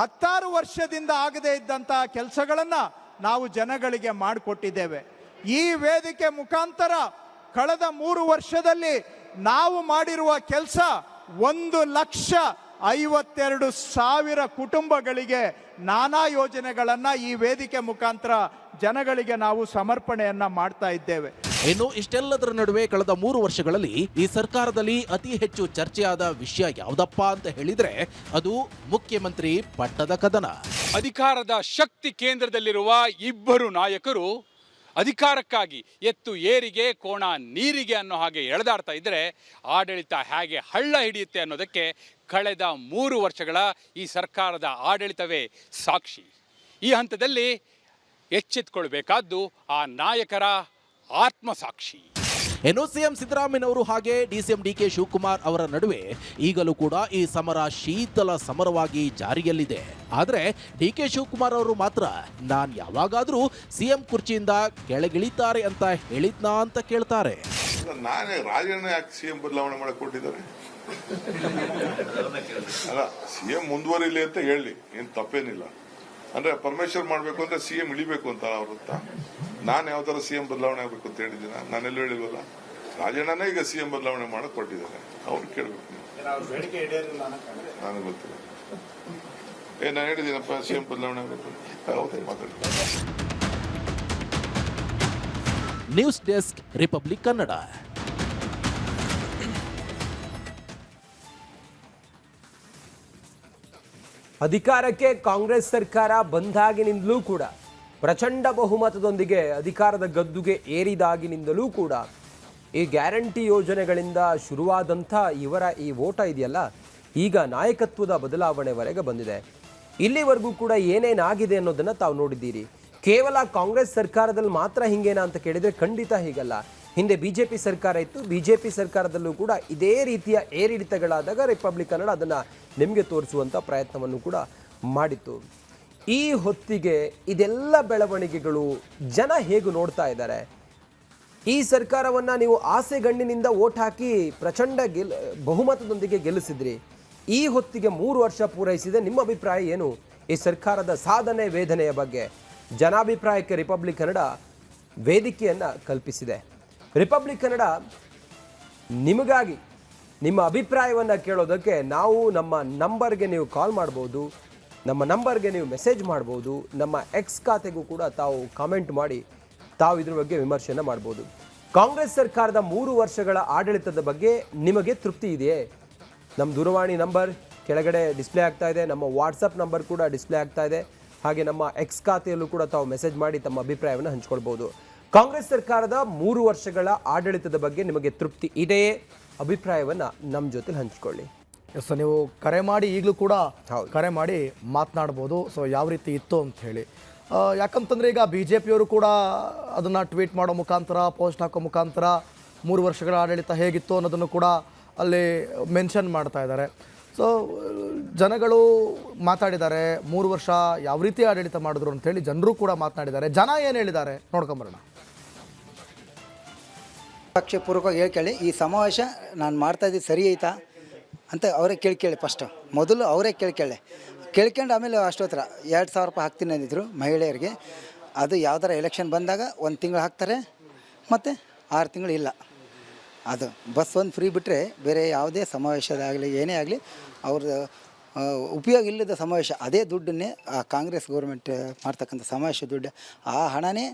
16 ವರ್ಷದಿಂದ ಆಗದೇ ಇದ್ದಂತಹ ಕೆಲಸಗಳನ್ನ ನಾವು ಜನಗಳಿಗೆ ಮಾಡಿಕೊಟ್ಟಿದ್ದೇವೆ. ಈ ವೇದಿಕೆ ಮುಖಾಂತರ ಕಳೆದ 3 ವರ್ಷದಲ್ಲಿ ನಾವು ಮಾಡಿರುವ ಕೆಲಸ 1,52,000 ಕುಟುಂಬಗಳಿಗೆ ನಾನಾ ಯೋಜನೆಗಳನ್ನು ಈ ವೇದಿಕೆ ಮುಖಾಂತರ ಜನಗಳಿಗೆ ನಾವು ಸಮರ್ಪಣೆಯನ್ನ ಮಾಡ್ತಾ ಇದ್ದೇವೆ. ಇನ್ನು ಇಷ್ಟೆಲ್ಲದರ ನಡುವೆ ಕಳೆದ 3 ವರ್ಷಗಳಲ್ಲಿ ಈ ಸರ್ಕಾರದಲ್ಲಿ ಅತಿ ಹೆಚ್ಚು ಚರ್ಚೆಯಾದ ವಿಷಯ ಯಾವುದಪ್ಪ ಅಂತ ಹೇಳಿದ್ರೆ ಅದು ಮುಖ್ಯಮಂತ್ರಿ ಪಟ್ಟದ ಕದನ. ಅಧಿಕಾರದ ಶಕ್ತಿ ಕೇಂದ್ರದಲ್ಲಿರುವ ಇಬ್ಬರು ನಾಯಕರು ಅಧಿಕಾರಕ್ಕಾಗಿ ಎತ್ತು ಏರಿಗೆ ಕೋಣ ನೀರಿಗೆ ಅನ್ನೋ ಹಾಗೆ ಎಳೆದಾಡ್ತಾ ಇದ್ದರೆ ಆಡಳಿತ ಹೇಗೆ ಹಳ್ಳ ಹಿಡಿಯುತ್ತೆ ಅನ್ನೋದಕ್ಕೆ ಕಳೆದ 3 ವರ್ಷಗಳ ಈ ಸರ್ಕಾರದ ಆಡಳಿತವೇ ಸಾಕ್ಷಿ. ಈ ಹಂತದಲ್ಲಿ ಎಚ್ಚೆತ್ತುಕೊಳ್ಬೇಕಾದ್ದು ಆ ನಾಯಕರ ಆತ್ಮಸಾಕ್ಷಿ. ಇನ್ನು ಸಿಎಂ ಸಿದ್ದರಾಮಯ್ಯನವರು ಹಾಗೆ ಡಿಸಿಎಂ ಡಿಕೆ ಶಿವಕುಮಾರ್ ಅವರ ನಡುವೆ ಈಗಲೂ ಕೂಡ ಈ ಸಮರ ಶೀತಲ ಸಮರವಾಗಿ ಜಾರಿಯಲ್ಲಿದೆ. ಆದರೆ ಡಿಕೆ ಶಿವಕುಮಾರ್ ಅವರು ಮಾತ್ರ ನಾನ್ ಯಾವಾಗಾದ್ರೂ ಸಿಎಂ ಕುರ್ಚಿಯಿಂದ ಕೆಳಗಿಳಿತಾರೆ ಅಂತ ಹೇಳಿದ್ನಾ ಅಂತ ಕೇಳ್ತಾರೆ. ನಾನೇ ರಾಜಣ್ಣ ಯಾಕೆ ಸಿಎಂ ಬದಲಾವಣೆ ಮಾಡಕ್ ಕೊಟ್ಟಿದ್ದಾರೆ? ಅಲ್ಲ, ಸಿಎಂ ಮುಂದುವರಿಲಿ ಅಂತ ಹೇಳಿ ಏನ್ ತಪ್ಪೇನಿಲ್ಲ. ಅಂದ್ರೆ ಪರಮೇಶ್ವರ್ ಮಾಡ್ಬೇಕು ಅಂದ್ರೆ ಸಿಎಂ ಇಳಿಬೇಕು ಅಂತ ಅವ್ರಂತ. ನಾನು ಯಾವ ತರ ಸಿಎಂ ಬದಲಾವಣೆ ಆಗ್ಬೇಕು ಅಂತ ಹೇಳಿದ್ದೀನ? ನಾನೆಲ್ಲೂ ಹೇಳಿಲ್ವಲ್ಲ. ರಾಜಣ್ಣನೇ ಈಗ ಸಿಎಂ ಬದಲಾವಣೆ ಮಾಡಕ್ ಕೊಟ್ಟಿದ್ದಾರೆ. ಅವ್ರು ಕೇಳ್ಬೇಕು. ನನಗೆ ಗೊತ್ತಿಲ್ಲ. ನಾನು ಹೇಳಿದ್ದೀನಪ್ಪ ಸಿಎಂ ಬದಲಾವಣೆ ಆಗ್ಬೇಕು. ಹೌದೇ ಮಾತಾಡಿ. News desk, republic Kannada. ಅಧಿಕಾರಕ್ಕೆ ಕಾಂಗ್ರೆಸ್ ಸರ್ಕಾರ ಬಂದಾಗಿನಿಂದಲೂ ಕೂಡ ಪ್ರಚಂಡ ಬಹುಮತದೊಂದಿಗೆ ಅಧಿಕಾರದ ಗದ್ದುಗೆ ಏರಿದಾಗಿನಿಂದಲೂ ಕೂಡ ಈ ಗ್ಯಾರಂಟಿ ಯೋಜನೆಗಳಿಂದ ಶುರುವಾದಂಥ ಇವರ ಈ ಓಟ ಇದೆಯಲ್ಲ, ಈಗ ನಾಯಕತ್ವದ ಬದಲಾವಣೆವರೆಗೆ ಬಂದಿದೆ. ಇಲ್ಲಿವರೆಗೂ ಕೂಡ ಏನೇನಾಗಿದೆ ಅನ್ನೋದನ್ನು ತಾವು ನೋಡಿದ್ದೀರಿ. ಕೇವಲ ಕಾಂಗ್ರೆಸ್ ಸರ್ಕಾರದಲ್ಲಿ ಮಾತ್ರ ಹಿಂಗೇನಾ ಅಂತ ಕೇಳಿದರೆ ಖಂಡಿತ ಹೀಗಲ್ಲ. ಹಿಂದೆ BJP ಸರ್ಕಾರ ಇತ್ತು. BJP ಸರ್ಕಾರದಲ್ಲೂ ಕೂಡ ಇದೇ ರೀತಿಯ ಏರಿಳಿತಗಳಾದಾಗ ರಿಪಬ್ಲಿಕ್ ಕನ್ನಡ ಅದನ್ನು ನಿಮಗೆ ತೋರಿಸುವಂಥ ಪ್ರಯತ್ನವನ್ನು ಕೂಡ ಮಾಡಿತ್ತು. ಈ ಹೊತ್ತಿಗೆ ಇದೆಲ್ಲ ಬೆಳವಣಿಗೆಗಳು ಜನ ಹೇಗೆ ನೋಡ್ತಾ ಇದ್ದಾರೆ? ಈ ಸರ್ಕಾರವನ್ನು ನೀವು ಆಸೆಗಣ್ಣಿನಿಂದ ಓಟ್ ಹಾಕಿ ಪ್ರಚಂಡ ಬಹುಮತದೊಂದಿಗೆ ಗೆಲ್ಲಿಸಿದ್ರಿ. ಈ ಹೊತ್ತಿಗೆ 3 ವರ್ಷ ಪೂರೈಸಿದೆ. ನಿಮ್ಮ ಅಭಿಪ್ರಾಯ ಏನು ಈ ಸರ್ಕಾರದ ಸಾಧನೆ ವೇದನೆಯ ಬಗ್ಗೆ? ಜನಾಭಿಪ್ರಾಯಕ್ಕೆ ರಿಪಬ್ಲಿಕ್ ಕನ್ನಡ ವೇದಿಕೆಯನ್ನು ಕಲ್ಪಿಸಿದೆ. ರಿಪಬ್ಲಿಕ್ ಕನ್ನಡ ನಿಮಗಾಗಿ ನಿಮ್ಮ ಅಭಿಪ್ರಾಯವನ್ನು ಕೇಳೋದಕ್ಕೆ ನಾವು ನಮ್ಮ ನಂಬರ್ಗೆ ನೀವು ಕಾಲ್ ಮಾಡ್ಬೋದು, ನಮ್ಮ ನಂಬರ್ಗೆ ನೀವು ಮೆಸೇಜ್ ಮಾಡ್ಬೋದು, ನಮ್ಮ ಎಕ್ಸ್ ಖಾತೆಗೂ ಕೂಡ ತಾವು ಕಾಮೆಂಟ್ ಮಾಡಿ ತಾವು ಇದ್ರ ಬಗ್ಗೆ ವಿಮರ್ಶೆಯನ್ನು ಮಾಡ್ಬೋದು. ಕಾಂಗ್ರೆಸ್ ಸರ್ಕಾರದ 3 ವರ್ಷಗಳ ಆಡಳಿತದ ಬಗ್ಗೆ ನಿಮಗೆ ತೃಪ್ತಿ ಇದೆಯೇ? ನಮ್ಮ ದೂರವಾಣಿ ನಂಬರ್ ಕೆಳಗಡೆ ಡಿಸ್ಪ್ಲೇ ಆಗ್ತಾ ಇದೆ, ನಮ್ಮ ವಾಟ್ಸಪ್ ನಂಬರ್ ಕೂಡ ಡಿಸ್ಪ್ಲೇ ಆಗ್ತಾ ಇದೆ. ಹಾಗೆ ನಮ್ಮ ಎಕ್ಸ್ ಖಾತೆಯಲ್ಲೂ ಕೂಡ ತಾವು ಮೆಸೇಜ್ ಮಾಡಿ ತಮ್ಮ ಅಭಿಪ್ರಾಯವನ್ನು ಹಂಚ್ಕೊಳ್ಬೋದು. ಕಾಂಗ್ರೆಸ್ ಸರ್ಕಾರದ 3 ವರ್ಷಗಳ ಆಡಳಿತದ ಬಗ್ಗೆ ನಿಮಗೆ ತೃಪ್ತಿ ಇದೆಯೇ? ಅಭಿಪ್ರಾಯವನ್ನು ನಮ್ಮ ಜೊತೆ ಹಂಚ್ಕೊಳ್ಳಿ. ಎಸ್, ನೀವು ಕರೆ ಮಾಡಿ ಈಗಲೂ ಕೂಡ ಕರೆ ಮಾಡಿ ಮಾತನಾಡ್ಬೋದು. ಸೊ ಯಾವ ರೀತಿ ಇತ್ತು ಅಂತ ಹೇಳಿ. ಯಾಕಂತಂದರೆ ಈಗ BJPಯವರು ಕೂಡ ಅದನ್ನು ಟ್ವೀಟ್ ಮಾಡೋ ಮುಖಾಂತರ, ಪೋಸ್ಟ್ ಹಾಕೋ ಮುಖಾಂತರ 3 ವರ್ಷಗಳ ಆಡಳಿತ ಹೇಗಿತ್ತು ಅನ್ನೋದನ್ನು ಕೂಡ ಅಲ್ಲಿ ಮೆನ್ಷನ್ ಮಾಡ್ತಾ ಇದ್ದಾರೆ. ಸೊ ಜನಗಳು ಮಾತಾಡಿದ್ದಾರೆ, 3 ವರ್ಷ ಯಾವ ರೀತಿ ಆಡಳಿತ ಮಾಡಿದ್ರು ಅಂತೇಳಿ ಜನರು ಕೂಡ ಮಾತನಾಡಿದ್ದಾರೆ. ಜನ ಏನು ಹೇಳಿದ್ದಾರೆ ನೋಡ್ಕೊಂಬರೋಣ. ಪಕ್ಷಪೂರ್ವಕವಾಗಿ ಹೇಳ್ಕೊಳ್ಳಿ, ಈ ಸಮಾವೇಶ ನಾನು ಮಾಡ್ತಾ ಇದ್ದೀನಿ ಸರಿ ಐತಾ ಅಂತ ಅವರೇ ಕೇಳ್ಕೊಳ್ಳಿ. ಫಸ್ಟು ಮೊದಲು ಅವರೇ ಕೇಳ್ಕೊಂಡು ಆಮೇಲೆ ಅಷ್ಟೊತ್ತರ 2,000 ರೂಪಾಯಿ ಹಾಕ್ತೀನಿ ಅಂದಿದ್ರು ಮಹಿಳೆಯರಿಗೆ. ಅದು ಯಾವ್ದಾರ ಎಲೆಕ್ಷನ್ ಬಂದಾಗ 1 ತಿಂಗಳು ಹಾಕ್ತಾರೆ, ಮತ್ತು 6 ತಿಂಗಳು ಇಲ್ಲ. ಅದು ಬಸ್ ಒಂದು ಫ್ರೀ ಬಿಟ್ಟರೆ ಬೇರೆ ಯಾವುದೇ ಸಮಾವೇಶದಾಗಲಿ ಏನೇ ಆಗಲಿ ಅವ್ರದ್ದು ಉಪಯೋಗ ಇಲ್ಲದ ಸಮಾವೇಶ. ಅದೇ ದುಡ್ಡನ್ನೇ ಆ ಕಾಂಗ್ರೆಸ್ ಗೌರ್ಮೆಂಟ್ ಮಾಡ್ತಕ್ಕಂಥ ಸಮಾವೇಶ ದುಡ್ಡು, ಆ ಹಣನೇ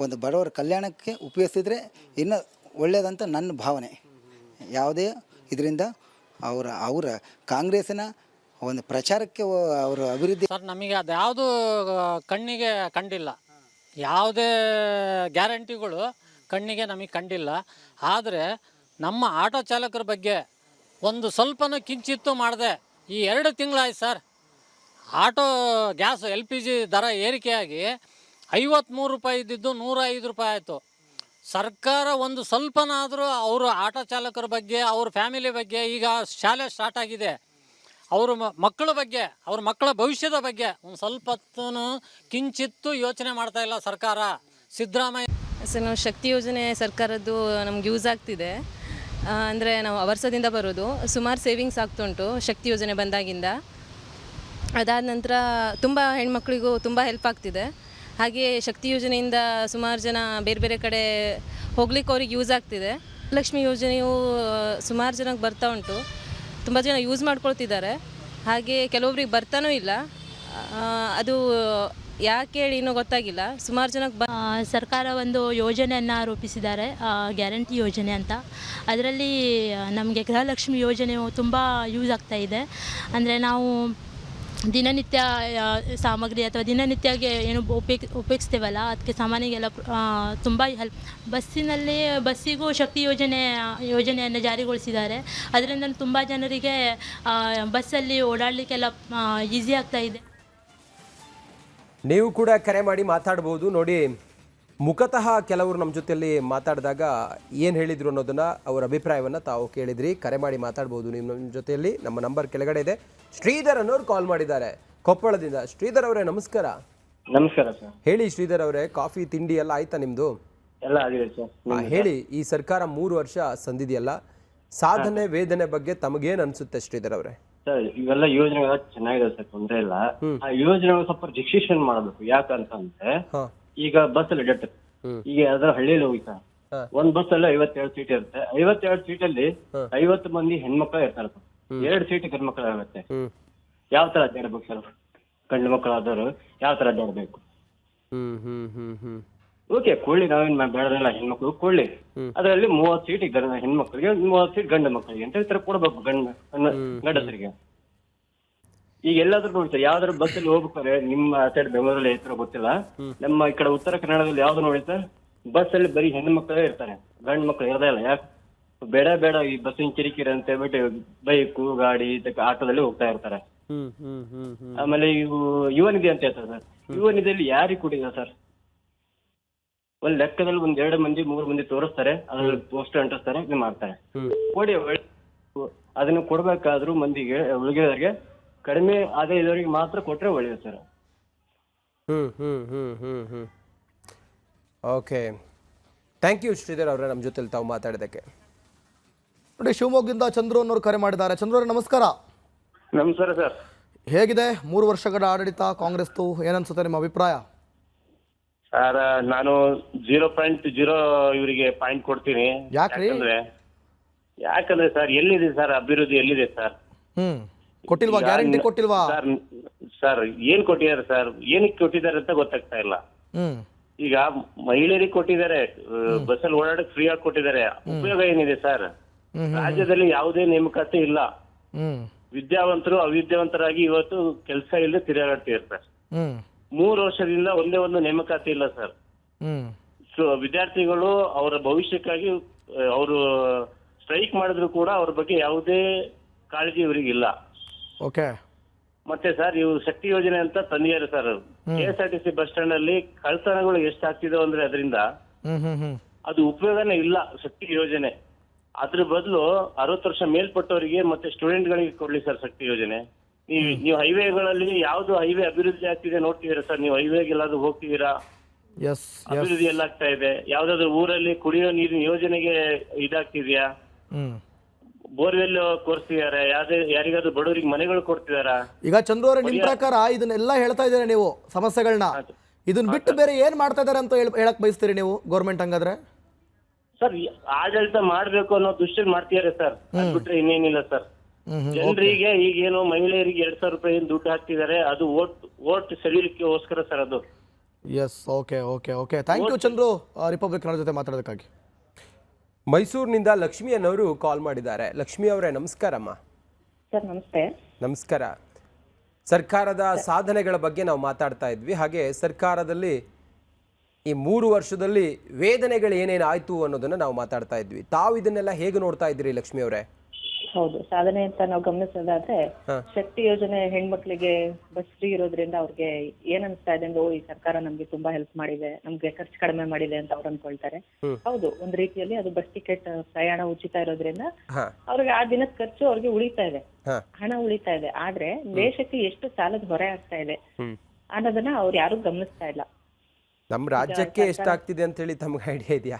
ಒಂದು ಬಡವರ ಕಲ್ಯಾಣಕ್ಕೆ ಉಪಯೋಗಿಸಿದ್ರೆ ಇನ್ನೂ ಒಳ್ಳೆಯದಂತ ನನ್ನ ಭಾವನೆ. ಯಾವುದೇ ಇದರಿಂದ ಅವರ ಕಾಂಗ್ರೆಸ್ಸಿನ ಒಂದು ಪ್ರಚಾರಕ್ಕೆ ಅವರ ಅಭಿವೃದ್ಧಿ. ಸರ್, ನಮಗೆ ಅದು ಯಾವುದು ಕಣ್ಣಿಗೆ ಕಂಡಿಲ್ಲ. ಯಾವುದೇ ಗ್ಯಾರಂಟಿಗಳು ಕಣ್ಣಿಗೆ ನಮಗೆ ಕಂಡಿಲ್ಲ. ಆದರೆ ನಮ್ಮ ಆಟೋ ಚಾಲಕರ ಬಗ್ಗೆ ಒಂದು ಸ್ವಲ್ಪನೂ ಕಿಂಚಿತ್ತು ಮಾಡದೆ ಈ 2 ತಿಂಗಳಾಯ್ತು ಸರ್. ಆಟೋ ಗ್ಯಾಸ್ LPG ದರ ಏರಿಕೆಯಾಗಿ 53 ರೂಪಾಯಿ ಇದ್ದಿದ್ದು 105 ರೂಪಾಯಿ ಆಯಿತು. ಸರ್ಕಾರ ಒಂದು ಸ್ವಲ್ಪನಾದರೂ ಅವರು ಆಟೋ ಚಾಲಕರ ಬಗ್ಗೆ, ಅವ್ರ ಫ್ಯಾಮಿಲಿ ಬಗ್ಗೆ, ಈಗ ಶಾಲೆ ಸ್ಟಾರ್ಟ್ ಆಗಿದೆ, ಅವ್ರ ಮಕ್ಕಳ ಬಗ್ಗೆ, ಅವ್ರ ಮಕ್ಕಳ ಭವಿಷ್ಯದ ಬಗ್ಗೆ ಒಂದು ಸ್ವಲ್ಪ ಕಿಂಚಿತ್ತು ಯೋಚನೆ ಮಾಡ್ತಾ ಇಲ್ಲ ಸರ್ಕಾರ. ಸಿದ್ದರಾಮಯ್ಯ ಸರ್, ನಾವು ಶಕ್ತಿ ಯೋಜನೆ ಸರ್ಕಾರದ್ದು ನಮ್ಗೆ ಯೂಸ್ ಆಗ್ತಿದೆ. ಅಂದರೆ ನಾವು ವರ್ಷದಿಂದ ಬರೋದು, ಸುಮಾರು ಸೇವಿಂಗ್ಸ್ ಆಗ್ತುಂಟು ಶಕ್ತಿ ಯೋಜನೆ ಬಂದಾಗಿಂದ. ಅದಾದ ನಂತರ ತುಂಬ ಹೆಣ್ಮಕ್ಳಿಗೂ ತುಂಬ ಹೆಲ್ಪ್ ಆಗ್ತಿದೆ. ಹಾಗೆ ಶಕ್ತಿ ಯೋಜನೆಯಿಂದ ಸುಮಾರು ಜನ ಬೇರೆ ಬೇರೆ ಕಡೆ ಹೋಗ್ಲಿಕ್ಕೆ ಅವ್ರಿಗೆ ಯೂಸ್ ಆಗ್ತಿದೆ. ಲಕ್ಷ್ಮಿ ಯೋಜನೆಯು ಸುಮಾರು ಜನಕ್ಕೆ ಬರ್ತಾ ಉಂಟು, ತುಂಬ ಜನ ಯೂಸ್ ಮಾಡ್ಕೊಳ್ತಿದ್ದಾರೆ. ಹಾಗೆ ಕೆಲವೊಬ್ರಿಗೆ ಬರ್ತಾನೂ ಇಲ್ಲ, ಅದು ಯಾಕೆ ಹೇಳಿ ಇನ್ನೂ ಗೊತ್ತಾಗಿಲ್ಲ. ಸುಮಾರು ಜನಕ್ಕೆ ಸರ್ಕಾರ ಒಂದು ಯೋಜನೆಯನ್ನು ರೂಪಿಸಿದ್ದಾರೆ, ಗ್ಯಾರಂಟಿ ಯೋಜನೆ ಅಂತ. ಅದರಲ್ಲಿ ನಮಗೆ ಗೃಹಲಕ್ಷ್ಮಿ ಯೋಜನೆಯು ತುಂಬ ಯೂಸ್ ಆಗ್ತಾ ಇದೆ. ಅಂದರೆ ನಾವು ದಿನನಿತ್ಯ ಸಾಮಗ್ರಿ ಅಥವಾ ದಿನನಿತ್ಯಗೆ ಏನು ಉಪಯೋಗಿಸ್ತೇವಲ್ಲ, ಅದಕ್ಕೆ ಸಾಮಾನಿಗೆಲ್ಲ ತುಂಬ ಹೆಲ್ಪ್. ಬಸ್ಸಿಗೂ ಶಕ್ತಿ ಯೋಜನೆಯನ್ನು ಜಾರಿಗೊಳಿಸಿದ್ದಾರೆ. ಅದರಿಂದ ತುಂಬ ಜನರಿಗೆ ಬಸ್ಸಲ್ಲಿ ಓಡಾಡಲಿಕ್ಕೆಲ್ಲ ಈಸಿ ಆಗ್ತಾ ಇದೆ. ನೀವು ಕೂಡ ಕರೆ ಮಾಡಿ ಮಾತಾಡ್ಬೋದು. ನೋಡಿ, ಮುಖತಃ ಕೆಲವರು ನಮ್ಮ ಜೊತೆಯಲ್ಲಿ ಮಾತಾಡಿದಾಗ ಏನು ಹೇಳಿದರು ಅನ್ನೋದನ್ನು, ಅವರ ಅಭಿಪ್ರಾಯವನ್ನು ತಾವು ಕೇಳಿದ್ರಿ. ಕರೆ ಮಾಡಿ ಮಾತಾಡ್ಬೋದು ನಿಮ್ಮ ಜೊತೆಯಲ್ಲಿ. ನಮ್ಮ ನಂಬರ್ ಕೆಳಗಡೆ ಇದೆ. ಶ್ರೀಧರ್ ಅನ್ನೋರು ಕಾಲ್ ಮಾಡಿದ್ದಾರೆ ಕೊಪ್ಪಳದಿಂದ. ಶ್ರೀಧರ್ ಅವರೇ ನಮಸ್ಕಾರ. ನಮಸ್ಕಾರ ಸರ್. ಹೇಳಿ ಶ್ರೀಧರ್ ಅವರೇ, ಕಾಫಿ ತಿಂಡಿ ಎಲ್ಲ ಆಯ್ತಾ ನಿಮ್ಮದು? ಎಲ್ಲ ಆಗಿದೆ ಸರ್. ಹೇಳಿ, ಈ ಸರ್ಕಾರ 3 ವರ್ಷ ಸಂದಿದೆಯಲ್ಲ, ಸಾಧನೆ ವೇದನೆ ಬಗ್ಗೆ ತಮಗೇನು ಅನಿಸುತ್ತೆ ಶ್ರೀಧರ್ ಅವರೇ? ಸರ್, ಇವೆಲ್ಲ ಯೋಜನೆಗಳು ಚೆನ್ನಾಗಿದೆ ಸರ್, ತೊಂದರೆ ಇಲ್ಲ. ಆ ಯೋಜನೆಗಳು ಸ್ವಲ್ಪ ರಿಜಿಸ್ಟ್ರೇಷನ್ ಮಾಡಬೇಕು. ಯಾಕಂತಂದ್ರೆ ಈಗ ಬಸ್ ಅಲ್ಲಿ ಅಡ್ಡಾಡ್ತಾರೆ. ಈಗ ಯಾವ್ದಾರ ಹಳ್ಳಿಯಲ್ಲಿ ಹೋಗ್ತಾ ಒಂದ್ ಬಸ್ ಅಲ್ಲಿ 57 ಸೀಟ್ ಇರುತ್ತೆ. 57 ಸೀಟಲ್ಲಿ 50 ಮಂದಿ ಹೆಣ್ಮಕ್ಳು ಇರ್ತಾರೆ. 2 ಸೀಟ್ ಗಂಡು ಮಕ್ಕಳು ಆಗುತ್ತೆ. ಯಾವ ತರ ಅಡ್ಡಾಡ್ಬೇಕು ಸರ್? ಗಂಡು ಮಕ್ಕಳಾದವರು ಯಾವ ತರ ಅಡ್ಡಾಡ್ಬೇಕು? ಓಕೆ, ಕೊಳ್ಳಿ, ನಾವೇನ್ ಬೇಡದಲ್ಲ, ಹೆಣ್ಮಕ್ಳು ಕೊಳ್ಳಿ. ಅದರಲ್ಲಿ 30 ಸೀಟ್ ಹೆಣ್ಮಕ್ಳಿಗೆ, 30 ಸೀಟ್ ಗಂಡು ಮಕ್ಕಳಿಗೆ ಅಂತ ಈ ತರ ಕೊಡ್ಬೇಕು ಗಂಡಸರಿಗೆ. ಈಗ ಎಲ್ಲಾದ್ರೂ ನೋಡ್ತಾರೆ, ಯಾವ್ದಾದ್ರು ಬಸ್ ಅಲ್ಲಿ ಹೋಗ್ಬೇಕಾರೆ, ನಿಮ್ಮ ಸೈಡ್ ಬೆಂಗಳೂರಲ್ಲಿ ಹೆಸರು ಗೊತ್ತಿಲ್ಲ, ನಮ್ಮ ಈ ಕಡೆ ಉತ್ತರ ಕನ್ನಡದಲ್ಲಿ ಯಾವ್ದು ನೋಡಿ ಸರ್, ಬಸ್ ಅಲ್ಲಿ ಬರೀ ಹೆಣ್ಣು ಮಕ್ಕಳೇ ಇರ್ತಾರೆ, ಗಂಡು ಮಕ್ಕಳು ಇರೋದೇ ಇಲ್ಲ. ಯಾಕೆ? ಬೇಡ ಈ ಬಸ್ಸಿನ ಕಿರಿಕಿರಿ ಅಂತ ಹೇಳ್ಬಿಟ್ಟು ಬೈಕು ಗಾಡಿ ಆಟೋದಲ್ಲಿ ಹೋಗ್ತಾ ಇರ್ತಾರೆ. ಆಮೇಲೆ ಇವು ಯುವ ನಿಧಿ ಅಂತ ಹೇಳ್ತಾರೆ ಸರ್. ಯುವ ನಿಧಿಯಲ್ಲಿ ಯಾರಿಗೆ ಕೊಟ್ಟಿದ್ದಾರೆ ಸರ್? ಒಂದ್ ಲೆಕ್ಕದಲ್ಲಿ 1-2 ಮಂದಿ 3 ಮಂದಿ ತೋರಿಸ್ತಾರೆ, ಅದ್ರಲ್ಲಿ ಪೋಸ್ಟರ್ ಅಂಟಿಸ್ತಾರೆ, ಇದು ಮಾಡ್ತಾರೆ. ಕೊಡಿ, ಅದನ್ನ ಕೊಡ್ಬೇಕಾದ್ರೂ ಮಂದಿಗೆ ಉಳಿಗೆದವ್ರಿಗೆ ಕಡಿಮೆ ಆದಾಯ ಇದ್ದವರಿಗೆ ಮಾತ್ರ ಕೊಟ್ರೆ ಒಳ್ಳೆಯದು sir. Okay, thank you Sridhar ಅವರೇ, ನಮ್ಮ ಜೊತೆಲಿ ತಾವು ಮಾತಾಡಿದ್ದಕ್ಕೆ. ನೋಡಿ, ಶಿವಮೊಗ್ಗದಿಂದ ಚಂದ್ರು ಅನ್ನೋರು ಕರೆ ಮಾಡಿದ್ದಾರೆ. ಚಂದ್ರು ಅವರೇ ನಮಸ್ಕಾರ. ನಮಸ್ಕಾರ ಸರ್. ಹೇಗಿದೆ 3 ವರ್ಷಗಳ ಆಡಳಿತ ಕಾಂಗ್ರೆಸ್ದು? ಏನನ್ಸುತ್ತೆ ನಿಮ್ಮ ಅಭಿಪ್ರಾಯ? ಸರ್, ನಾನು 0.0 ಇವರಿಗೆ ಪಾಯಿಂಟ್ ಕೊಡ್ತೀನಿ. ಯಾಕಂದ್ರೆ ಸರ್, ಎಲ್ಲಿದೆ ಸರ್ ಅಭಿವೃದ್ಧಿ? ಎಲ್ಲಿದೆ ಸರ್? ಕೊಟ್ಟಿಲ್ವಾ? ಗ್ಯಾರಂಟಿ ಕೊಟ್ಟಿಲ್ವಾ ಸರ್? ಏನ್ ಕೊಟ್ಟಿದ್ದಾರೆ ಸರ್? ಏನಕ್ಕೆ ಕೊಟ್ಟಿದ್ದಾರೆ ಅಂತ ಗೊತ್ತಾಗ್ತಾ ಇಲ್ಲ. ಈಗ ಮಹಿಳೆಯರಿಗೆ ಕೊಟ್ಟಿದ್ದಾರೆ, ಬಸ್ಸಲ್ಲಿ ಓಡಾಡಕ್ ಫ್ರೀ ಆಗಿ ಕೊಟ್ಟಿದ್ದಾರೆ. ಉಪಯೋಗ ಏನಿದೆ ಸರ್? ರಾಜ್ಯದಲ್ಲಿ ಯಾವುದೇ ನೇಮಕಾತಿ ಇಲ್ಲ. ವಿದ್ಯಾವಂತರು ಅವಿದ್ಯಾವಂತರಾಗಿ ಇವತ್ತು ಕೆಲಸ ಇಲ್ಲದೆ ತಿರುಗಾಡ್ತಿರ್ತಾರೆ. 3 ವರ್ಷದಿಂದ ಒಂದೇ ಒಂದು ನೇಮಕಾತಿ ಇಲ್ಲ ಸರ್. ಸೊ ವಿದ್ಯಾರ್ಥಿಗಳು ಅವರ ಭವಿಷ್ಯಕ್ಕಾಗಿ ಅವರು ಸ್ಟ್ರೈಕ್ ಮಾಡಿದ್ರು ಕೂಡ ಅವ್ರ ಬಗ್ಗೆ ಯಾವುದೇ ಕಾಳಜಿ ಇವರಿಗಿಲ್ಲ. ಓಕೆ. ಮತ್ತೆ ಸರ್, ಇವು ಶಕ್ತಿ ಯೋಜನೆ ಅಂತ ತಂದಿದ್ದಾರೆ ಸರ್. KSRTC ಬಸ್ ಸ್ಟ್ಯಾಂಡ್ ಅಲ್ಲಿ ಕಳ್ತನಗಳು ಎಷ್ಟಾಗ್ತಿದೆ ಅಂದ್ರೆ ಅದರಿಂದ ಅದು ಉಪಯೋಗನೇ ಇಲ್ಲ ಶಕ್ತಿ ಯೋಜನೆ. ಅದ್ರ ಬದಲು 60 ವರ್ಷ ಮೇಲ್ಪಟ್ಟವರಿಗೆ ಮತ್ತೆ ಸ್ಟೂಡೆಂಟ್ ಗಳಿಗೆ ಕೊಡ್ಲಿ ಸರ್ ಶಕ್ತಿ ಯೋಜನೆ. ನೀವು ಹೈವೇಗಳಲ್ಲಿ ಯಾವ್ದು ಹೈವೇ ಅಭಿವೃದ್ಧಿ ಆಗ್ತಿದೆ ನೋಡ್ತಿದ್ದೀರಾ ಸರ್? ನೀವು ಹೈವೇಗೆ ಎಲ್ಲಾದ್ರೂ ಹೋಗ್ತಿದ್ದೀರಾ? ಅಭಿವೃದ್ಧಿ ಎಲ್ಲ ಆಗ್ತಾ ಇದೆ? ಯಾವ್ದಾದ್ರು ಊರಲ್ಲಿ ಕುಡಿಯೋ ನೀರಿನ ಯೋಜನೆಗೆ ಇದಾಗ್ತಿದ್ಯಾ? ಬೋರ್ವೆಲ್ ಕೊರ್ಸ್ತಿದಾರೆ? ಯಾರಿಗಾದ್ರೂ ಬಡವರಿಗೆ ಮನೆಗಳು ಕೊಡ್ತಿದಾರ? ಈಗ ಚಂದ್ರು ಅವರೇ, ನಿಮ್ ಪ್ರಕಾರ ಇದನ್ನೆಲ್ಲ ಹೇಳ್ತಾ ಇದ್ದಾರೆ ನೀವು ಸಮಸ್ಯೆಗಳನ್ನ, ಇದನ್ನ ಬಿಟ್ಟು ಬೇರೆ ಏನ್ ಮಾಡ್ತಾ ಇದಾರೆ ಅಂತ ಹೇಳಕ್ ಬಯಸ್ತೀರಿ ನೀವು ಗೌರ್ಮೆಂಟ್? ಹಂಗಾದ್ರೆ ಸರ್, ಆಡಳಿತ ಮಾಡ್ಬೇಕು ಅನ್ನೋ ದೃಷ್ಟಿಯಲ್ಲಿ ಮಾಡ್ತಿದ್ದಾರೆ ಸರ್, ಅದ್ ಬಿಟ್ರೆ ಇನ್ನೇನಿಲ್ಲ ಸರ್. ಜನರಿಗೆ ಈಗೇನು ಮಹಿಳೆಯರಿಗೆ 2,000 ರೂಪಾಯಿ ದುಡ್ಡು ಹಾಕ್ತಿದ್ದಾರೆ, ಅದು ಓಟ್ ಸೆಳೀಲಿಕ್ಕೋಸ್ಕರ ಸರ್ ಅದು. Yes, okay okay okay, thank you Chandru, Republic Kannada ಜೊತೆ ಮಾತಾಡೋದಕ್ಕಾಗಿ. ಮೈಸೂರಿನಿಂದ ಲಕ್ಷ್ಮಿ ಅನ್ನೋರು ಕಾಲ್ ಮಾಡಿದ್ದಾರೆ. ಲಕ್ಷ್ಮಿ ಅವರೇ ನಮಸ್ಕಾರಮ್ಮ. ಸರ್ ನಮಸ್ತೆ. ನಮಸ್ಕಾರ. ಸರ್ಕಾರದ ಸಾಧನೆಗಳ ಬಗ್ಗೆ ನಾವು ಮಾತಾಡ್ತಾ ಇದ್ವಿ. ಹಾಗೆ ಸರ್ಕಾರದಲ್ಲಿ ಈ 3 ವರ್ಷದಲ್ಲಿ ವೇದನೆಗಳು ಏನೇನು ಆಯ್ತು ಅನ್ನೋದನ್ನ ನಾವು ಮಾತಾಡ್ತಾ ಇದ್ವಿ. ತಾವು ಇದನ್ನೆಲ್ಲ ಹೇಗೆ ನೋಡ್ತಾ ಇದ್ದೀರಿ ಲಕ್ಷ್ಮಿ ಅವರೇ? ಹೌದು, ಸಾಧನೆ ಅಂತ ನಾವು ಗಮನಿಸೋದಾದ್ರೆ ಶಕ್ತಿ ಯೋಜನೆ ಹೆಣ್ಮಕ್ಳಿಗೆ ಬಸ್ ಫ್ರೀ ಇರೋದ್ರಿಂದ ಅವ್ರಿಗೆ ಏನ್ ಅನ್ಸ್ತಾ ಇದೆ ಅಂದ್ರೆ, ಈ ಸರ್ಕಾರ ನಮ್ಗೆ ತುಂಬಾ ಹೆಲ್ಪ್ ಮಾಡಿದೆ, ನಮ್ಗೆ ಖರ್ಚು ಕಡಿಮೆ ಮಾಡಿದೆ ಅಂತ ಅವ್ರು ಅನ್ಕೊಳ್ತಾರೆ. ಹೌದು, ಒಂದ್ ರೀತಿಯಲ್ಲಿ ಅದು ಬಸ್ ಟಿಕೆಟ್ ಪ್ರಯಾಣ ಉಚಿತ ಇರೋದ್ರಿಂದ ಅವ್ರಿಗೆ ಆ ದಿನದ ಖರ್ಚು ಅವ್ರಿಗೆ ಉಳಿತಾ ಇದೆ, ಹಣ ಉಳಿತಾ ಇದೆ. ಆದ್ರೆ ದೇಶಕ್ಕೆ ಎಷ್ಟು ಸಾಲದ ಹೊರೆ ಆಗ್ತಾ ಇದೆ ಅನ್ನೋದನ್ನ ಅವ್ರು ಯಾರು ಗಮನಿಸ್ತಾ ಇಲ್ಲ. ನಮ್ಮ ರಾಜ್ಯಕ್ಕೆ ಎಷ್ಟಾಗ್ತಿದೆ ಅಂತ ಹೇಳಿ ತಮ್ಗೆ ಐಡಿಯಾ ಇದೆಯಾ?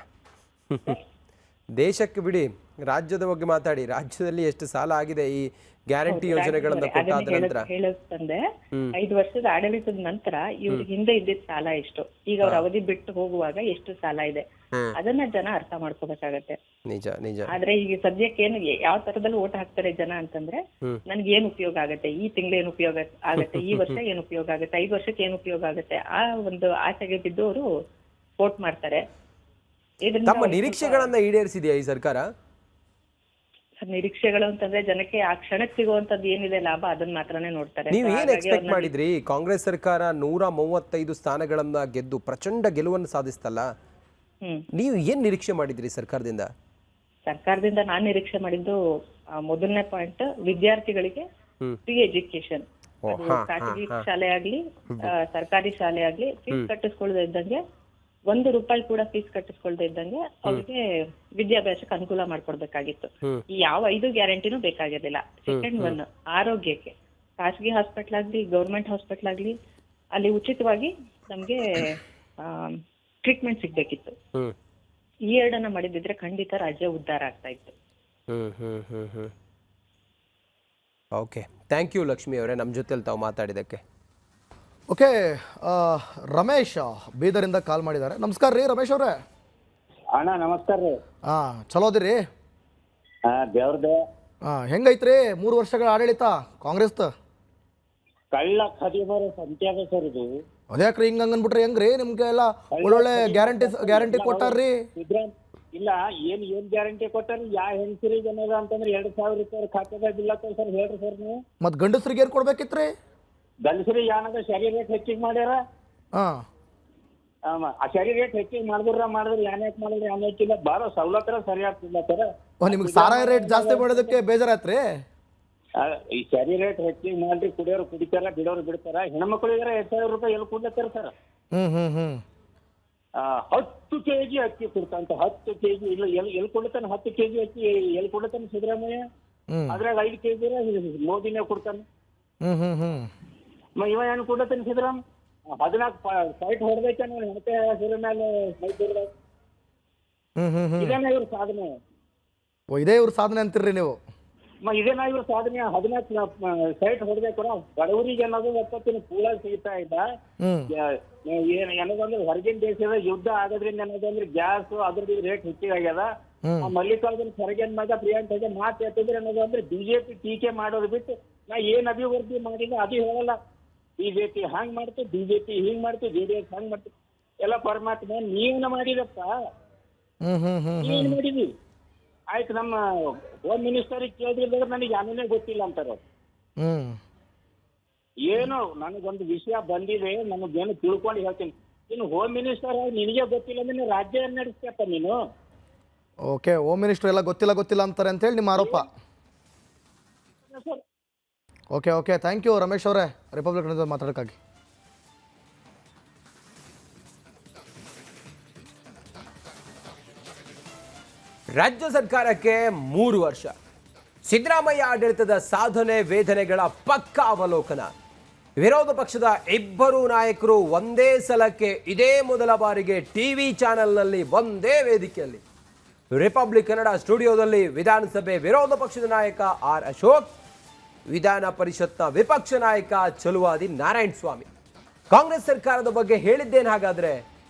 ದೇಶಕ್ಕೆ ಬಿಡಿ, ರಾಜ್ಯದ ಬಗ್ಗೆ ಮಾತಾಡಿ. ರಾಜ್ಯದಲ್ಲಿ ಎಷ್ಟು ಸಾಲ ಆಗಿದೆ ಈ ಗ್ಯಾರಂಟಿ ಯೋಜನೆಗಳನ್ನ ಕೊಟ್ಟಾದ ನಂತರ? ಹೇಳಂದೆ 5 ವರ್ಷದ ಆಡಳಿತದ ನಂತರ ಇವ್ರ ಹಿಂದೆ ಇದ್ದಿದ್ದ ಸಾಲ ಎಷ್ಟು, ಈಗ ಅವ್ರ ಅವಧಿ ಬಿಟ್ಟು ಹೋಗುವಾಗ ಎಷ್ಟು ಸಾಲ ಇದೆ, ಅದನ್ನ ಜನ ಅರ್ಥ ಮಾಡ್ಕೋಬೇಕಾಗತ್ತೆ. ನಿಜ ನಿಜ. ಆದ್ರೆ ಈಗ ಸದ್ಯಕ್ಕೆ ಏನು ಯಾವ ತರದಲ್ಲಿ ಓಟ್ ಹಾಕ್ತಾರೆ ಜನ ಅಂತಂದ್ರೆ, ನನ್ಗೆ ಏನ್ ಉಪಯೋಗ ಆಗತ್ತೆ, ಈ ತಿಂಗಳು ಏನ್ ಉಪಯೋಗ ಆಗತ್ತೆ, ಈ ವರ್ಷ ಏನ್ ಉಪಯೋಗ ಆಗತ್ತೆ, 5 ವರ್ಷಕ್ಕೆ ಏನ್ ಉಪಯೋಗ ಆಗತ್ತೆ, ಆ ಒಂದು ಆಸೆಗೆ ಬಿದ್ದು ಅವರು ವೋಟ್ ಮಾಡ್ತಾರೆ. ತಮ್ಮ ನಿರೀಕ್ಷೆಗಳನ್ನ ಈಡೇರಿಸಿದೆಯಾ ಈ ಸರ್ಕಾರ? ನಿರೀಕ್ಷೆಗಳು ಅಂತಂದ್ರೆ ಜನಕ್ಕೆ ಆ ಕ್ಷಣಕ್ಕೆ ಸಿಗುವಂತದ್ದು ಏನಿದೆ ಲಾಭ ಅದನ್ನ ಮಾತ್ರನೇ ನೋಡ್ತಾರೆ. ನೀವು ಏನ್ ಎಕ್ಸ್ಪೆಕ್ಟ್ ಮಾಡಿದ್ರಿ? ಕಾಂಗ್ರೆಸ್ ಸರ್ಕಾರ 135 ಸ್ಥಾನಗಳನ್ನ ಗೆದ್ದು ಪ್ರಚಂಡ ಗೆಲುವನ್ನು ಸಾಧಿಸ್ತಲ್ಲ, ನೀವು ಏನ್ ನಿರೀಕ್ಷೆ ಮಾಡಿದ್ರಿ ಸರ್ಕಾರದಿಂದ? ಸರ್ಕಾರದಿಂದ ನಾನ್ ನಿರೀಕ್ಷೆ ಮಾಡಿದ್ದು ಮೊದಲನೇ ಪಾಯಿಂಟ್, ವಿದ್ಯಾರ್ಥಿಗಳಿಗೆ ಫ್ರೀ ಎಜುಕೇಶನ್. ಖಾಸಗಿ ಶಾಲೆ ಆಗ್ಲಿ ಸರ್ಕಾರಿ ಶಾಲೆ ಆಗ್ಲಿ ಫೀಸ್ ಕಟ್ಟಿಸ್ಕೊಳ್ಳದೆ ಇದ್ದಂಗೆ, 1 ರೂಪಾಯಿ ಕೂಡ ಫೀಸ್ ಕಟ್ಟಿಸ್ಕೊಳ್ದೆ ಇದ್ದಂಗೆ ಅವ್ರಿಗೆ ವಿದ್ಯಾಭ್ಯಾಸಕ್ಕೆ ಅನುಕೂಲ ಮಾಡ್ಕೊಡ್ಬೇಕಾಗಿತ್ತು. ಈ ಯಾವ 5 ಗ್ಯಾರಂಟಿನೂ ಬೇಕಾಗಿರ್ಲಿಲ್ಲ. ಸೆಕೆಂಡ್ 1, ಆರೋಗ್ಯಕ್ಕೆ ಖಾಸಗಿ ಹಾಸ್ಪಿಟಲ್ ಆಗ್ಲಿ ಗೌರ್ಮೆಂಟ್ ಹಾಸ್ಪಿಟಲ್ ಆಗ್ಲಿ ಅಲ್ಲಿ ಉಚಿತವಾಗಿ ನಮ್ಗೆ ಟ್ರೀಟ್ಮೆಂಟ್ ಸಿಗ್ಬೇಕಿತ್ತು. ಈ 2 ಮಾಡಿದಿದ್ರೆ ಖಂಡಿತ ರಾಜ್ಯ ಉದ್ಧಾರ ಆಗ್ತಾ ಇತ್ತು. ಓಕೆ, ಥ್ಯಾಂಕ್ ಯು ಲಕ್ಷ್ಮಿ ಅವರೇ, ನಮ್ಮ ಜೊತೆಲಿ ತಾವು ಮಾತಾಡಿದಕ್ಕೆ. ಓಕೆ, ರಮೇಶ್ ಬೀದರಿಂದ ಕಾಲ್ ಮಾಡಿದ್ದಾರೆ. ನಮಸ್ಕಾರ ರೀ ರಮೇಶ್ ಅವರೇ. ಅಣ್ಣ ನಮಸ್ಕಾರ ರೀ. ಚಲೋ ಅದಿರಿ? ದೇವ್ರದೇ. ಹೆಂಗೈತ್ರಿ 3 ವರ್ಷಗಳ ಆಡಳಿತ ಕಾಂಗ್ರೆಸ್? ಕಳ್ಳ ಖದೀಮರ ಸಂತ್ಯಾಗ ಸರ್ ಇದು. ಅದ್ಯಾಕ್ರಿ ಹಿಂಗ ಅನ್ಬಿಟ್ರಿ? ಹೆಂಗ್ರಿ ನಿಮ್ಗೆ ಎಲ್ಲ ಒಳ್ಳೊಳ್ಳೆ ಗ್ಯಾರಂಟಿ ಕೊಟ್ಟಾರ್ರಿ? ಇಲ್ಲ, ಏನ್ ಗ್ಯಾರಂಟಿ ಕೊಟ್ಟಾರ? ಯಾ ಹೆಂಗಸರಿಗೆ ಏನದ ಅಂತಂದ್ರೆ 2,000 ರೂಪಾಯಿ ಖಾತೆದಾಗ ಇಲ್ಲ ಸರ್, ಹೇಳ್ರಿ ಸರ್ ನೀವು. ಮತ್ ಗಂಡಸ್ರಿಗೆ ಏನ್ ಕೊಡ್ಬೇಕಿತ್ರಿ? ಗಂಡಸರಿಗೆ ಏನದ ಶರೀರ ರೇಟ್ ಹೆಚ್ಚಿಗೆ ಮಾಡ್ಯಾರ. ಆ ಶರೀರ ರೇಟ್ ಹೆಚ್ಚಿಗೆ ಮಾಡಿದ್ರೆ ಯಾನ್ಯಾಕ್ ಮಾಡಿದ್ರೆ ಯಾನ್ಯಾಕಿಲ್ಲ, ಬಾಳ ಸವಲತ್ತರ ಸರಿ ಆಗ್ತಿಲ್ಲ ಸರ್. ನಿಮ್ಗೆ ಸಾರಾಯಿ ರೇಟ್ ಜಾಸ್ತಿ ಮಾಡೋದಕ್ಕೆ ಬೇಜಾರಾತ್ರಿ? ಈ ಶರೀರ ರೇಟ್ ಹೆಚ್ಚಿಗೆ ಮಾಡ್ರಿ, ಕುಡಿಯೋರು ಕುಡಿತಾರ, ಬಿಡೋರು ಬಿಡ್ತಾರ. ಹೆಣ್ಮಕ್ಳಿಗಾರ 2,000 ರೂಪಾಯಿ ಎಲ್ಲಿ ಕೊಡ್ಲತ್ತಾರ ಸರ್? 10 kg ಅಕ್ಕಿ ಕೊಡ್ತಾಂತ. 10 kg ಇಲ್ಲ, ಎಲ್ಲಿ ಕೊಡ್ತಾನೆ? 10 kg ಅಕ್ಕಿ ಎಲ್ಲಿ ಕೊಡ್ತಾನೆ ಸಿದ್ದರಾಮಯ್ಯ? ಅದ್ರಾಗ 5 kg ಮೋದಿನೇ ಕೊಡ್ತಾನೆ. ಇವ ಏನು ಕೊಡ್ತಾನೆ ಸಿದ್ದರಾಮ? 14 ಫೈಟ್ ಹೊಡೆದೈತೆ ಹೆಣತೆ ಹೆಸರ ಮೇಲೆ ಮೈಸೂರ್ದಾಗ. ಇದೇನ ಇವ್ರ ಸಾಧನೆ? ಇದೇ ಇವ್ರ ಸಾಧನೆ ಅಂತೀರ್ರಿ ನೀವು? ಇದೇನ ಇವ್ರ ಸಾಧನೆ? 14 ಸೈಟ್ ಹೊಡೆದೈತರ ಬಡವರಿಗೆ ಅನ್ನೋದು ಒಪ್ಪತ್ತಿನ ಪೂಲ ಸಿಗ್ತಾ ಇದ್ದ. ಏನದಂದ್ರೆ ಹೊರಗಿನ ದೇಶದ ಯುದ್ಧ ಆಗೋದ್ರಿಂದ ಏನದಂದ್ರೆ ಗ್ಯಾಸ್ ಅದ್ರದ್ದು ರೇಟ್ ಹೆಚ್ಚಿಗಾಗ್ಯದ. ಮಲ್ಲಿಕಾರ್ಜುನ್ ಖರ್ಗೆ ಮಗ ಪ್ರಿಯಾಂಕ ಮಾತು ಎತ್ತಿದ್ರೆ ಏನದಂದ್ರೆ ಬಿಜೆಪಿ ಟೀಕೆ ಮಾಡೋದು ಬಿಟ್ಟು ನಾ ಏನ್ ಅಭಿವೃದ್ಧಿ ಮಾಡಿಲ್ಲ ಅದು ಹೇಳಲ್ಲ. ಬಿಜೆಪಿ ಹಂಗ್ ಮಾಡ್ತು, ಬಿಜೆಪಿ ಹಿಂಗ್ ಮಾಡ್ತು, JDS ಹಂಗ್ ಮಾಡ್ತು. ಎಲ್ಲ ಪರಮಾತ್ಮ ನೀವೇನ ಮಾಡಿದಪ್ಪ, ನೀವೇನ್ ಮಾಡಿದ್ವಿ? ಆಯ್ತು, ನಮ್ಮ ಹೋಮ್ ಮಿನಿಸ್ಟರ್ ಕೇಳಿದ್ರೆ ನನಗೆ ಯಾನೇ ಗೊತ್ತಿಲ್ಲ ಅಂತಾರ. ಏನು ನನಗೊಂದು ವಿಷಯ ಬಂದಿದೆ, ನನಗೇನು ತಿಳ್ಕೊಂಡು ಹೇಳ್ತೀನಿ. ಇನ್ನು ಹೋಮ್ ಮಿನಿಸ್ಟರ್ ನಿನಗೆ ಗೊತ್ತಿಲ್ಲ ಅಂದ್ರೆ ರಾಜ್ಯ ನಡೆಸ್ತೀಯಪ್ಪ ನೀನು. ಓಕೆ, ಹೋಮ್ ಮಿನಿಸ್ಟರ್ ಎಲ್ಲ ಗೊತ್ತಿಲ್ಲ ಅಂತಾರೆ ಅಂತ ಹೇಳಿ ನಿಮ್ಮ ಆರೋಪ. ಓಕೆ, ಥ್ಯಾಂಕ್ ಯು ರಮೇಶ್ ಅವರೇ, ರಿಪಬ್ಲಿಕ್ ನ್ಯೂಸ್ ಮಾತಾಡೋಕ್ಕಾಗಿ. ರಾಜ್ಯ ಸರ್ಕಾರಕ್ಕೆ 3 ವರ್ಷ, ಸಿದ್ದರಾಮಯ್ಯ ಆಡಳಿತದ ಸಾಧನೆ ವೇದನೆಗಳ ಪಕ್ಕಾ ಅವಲೋಕನ. ವಿರೋಧ ಪಕ್ಷದ 2 ನಾಯಕರು ಒಂದೇ ಸಲಕ್ಕೆ ಇದೇ ಮೊದಲ ಬಾರಿಗೆ ಟಿವಿ ಚಾನೆಲ್ನಲ್ಲಿ ಒಂದೇ ವೇದಿಕೆಯಲ್ಲಿ ರಿಪಬ್ಲಿಕ್ ಕನ್ನಡ ಸ್ಟುಡಿಯೋದಲ್ಲಿ ವಿಧಾನಸಭೆ ವಿರೋಧ ಪಕ್ಷದ ನಾಯಕ ಆರ್ ಅಶೋಕ್, ವಿಧಾನ ಪರಿಷತ್ನ ವಿಪಕ್ಷ ನಾಯಕ ಚಲುವಾದಿ ನಾರಾಯಣ ಸ್ವಾಮಿ ಕಾಂಗ್ರೆಸ್ ಸರ್ಕಾರದ ಬಗ್ಗೆ ಹೇಳಿದ್ದೇನು? ಹಾಗಾದ್ರೆ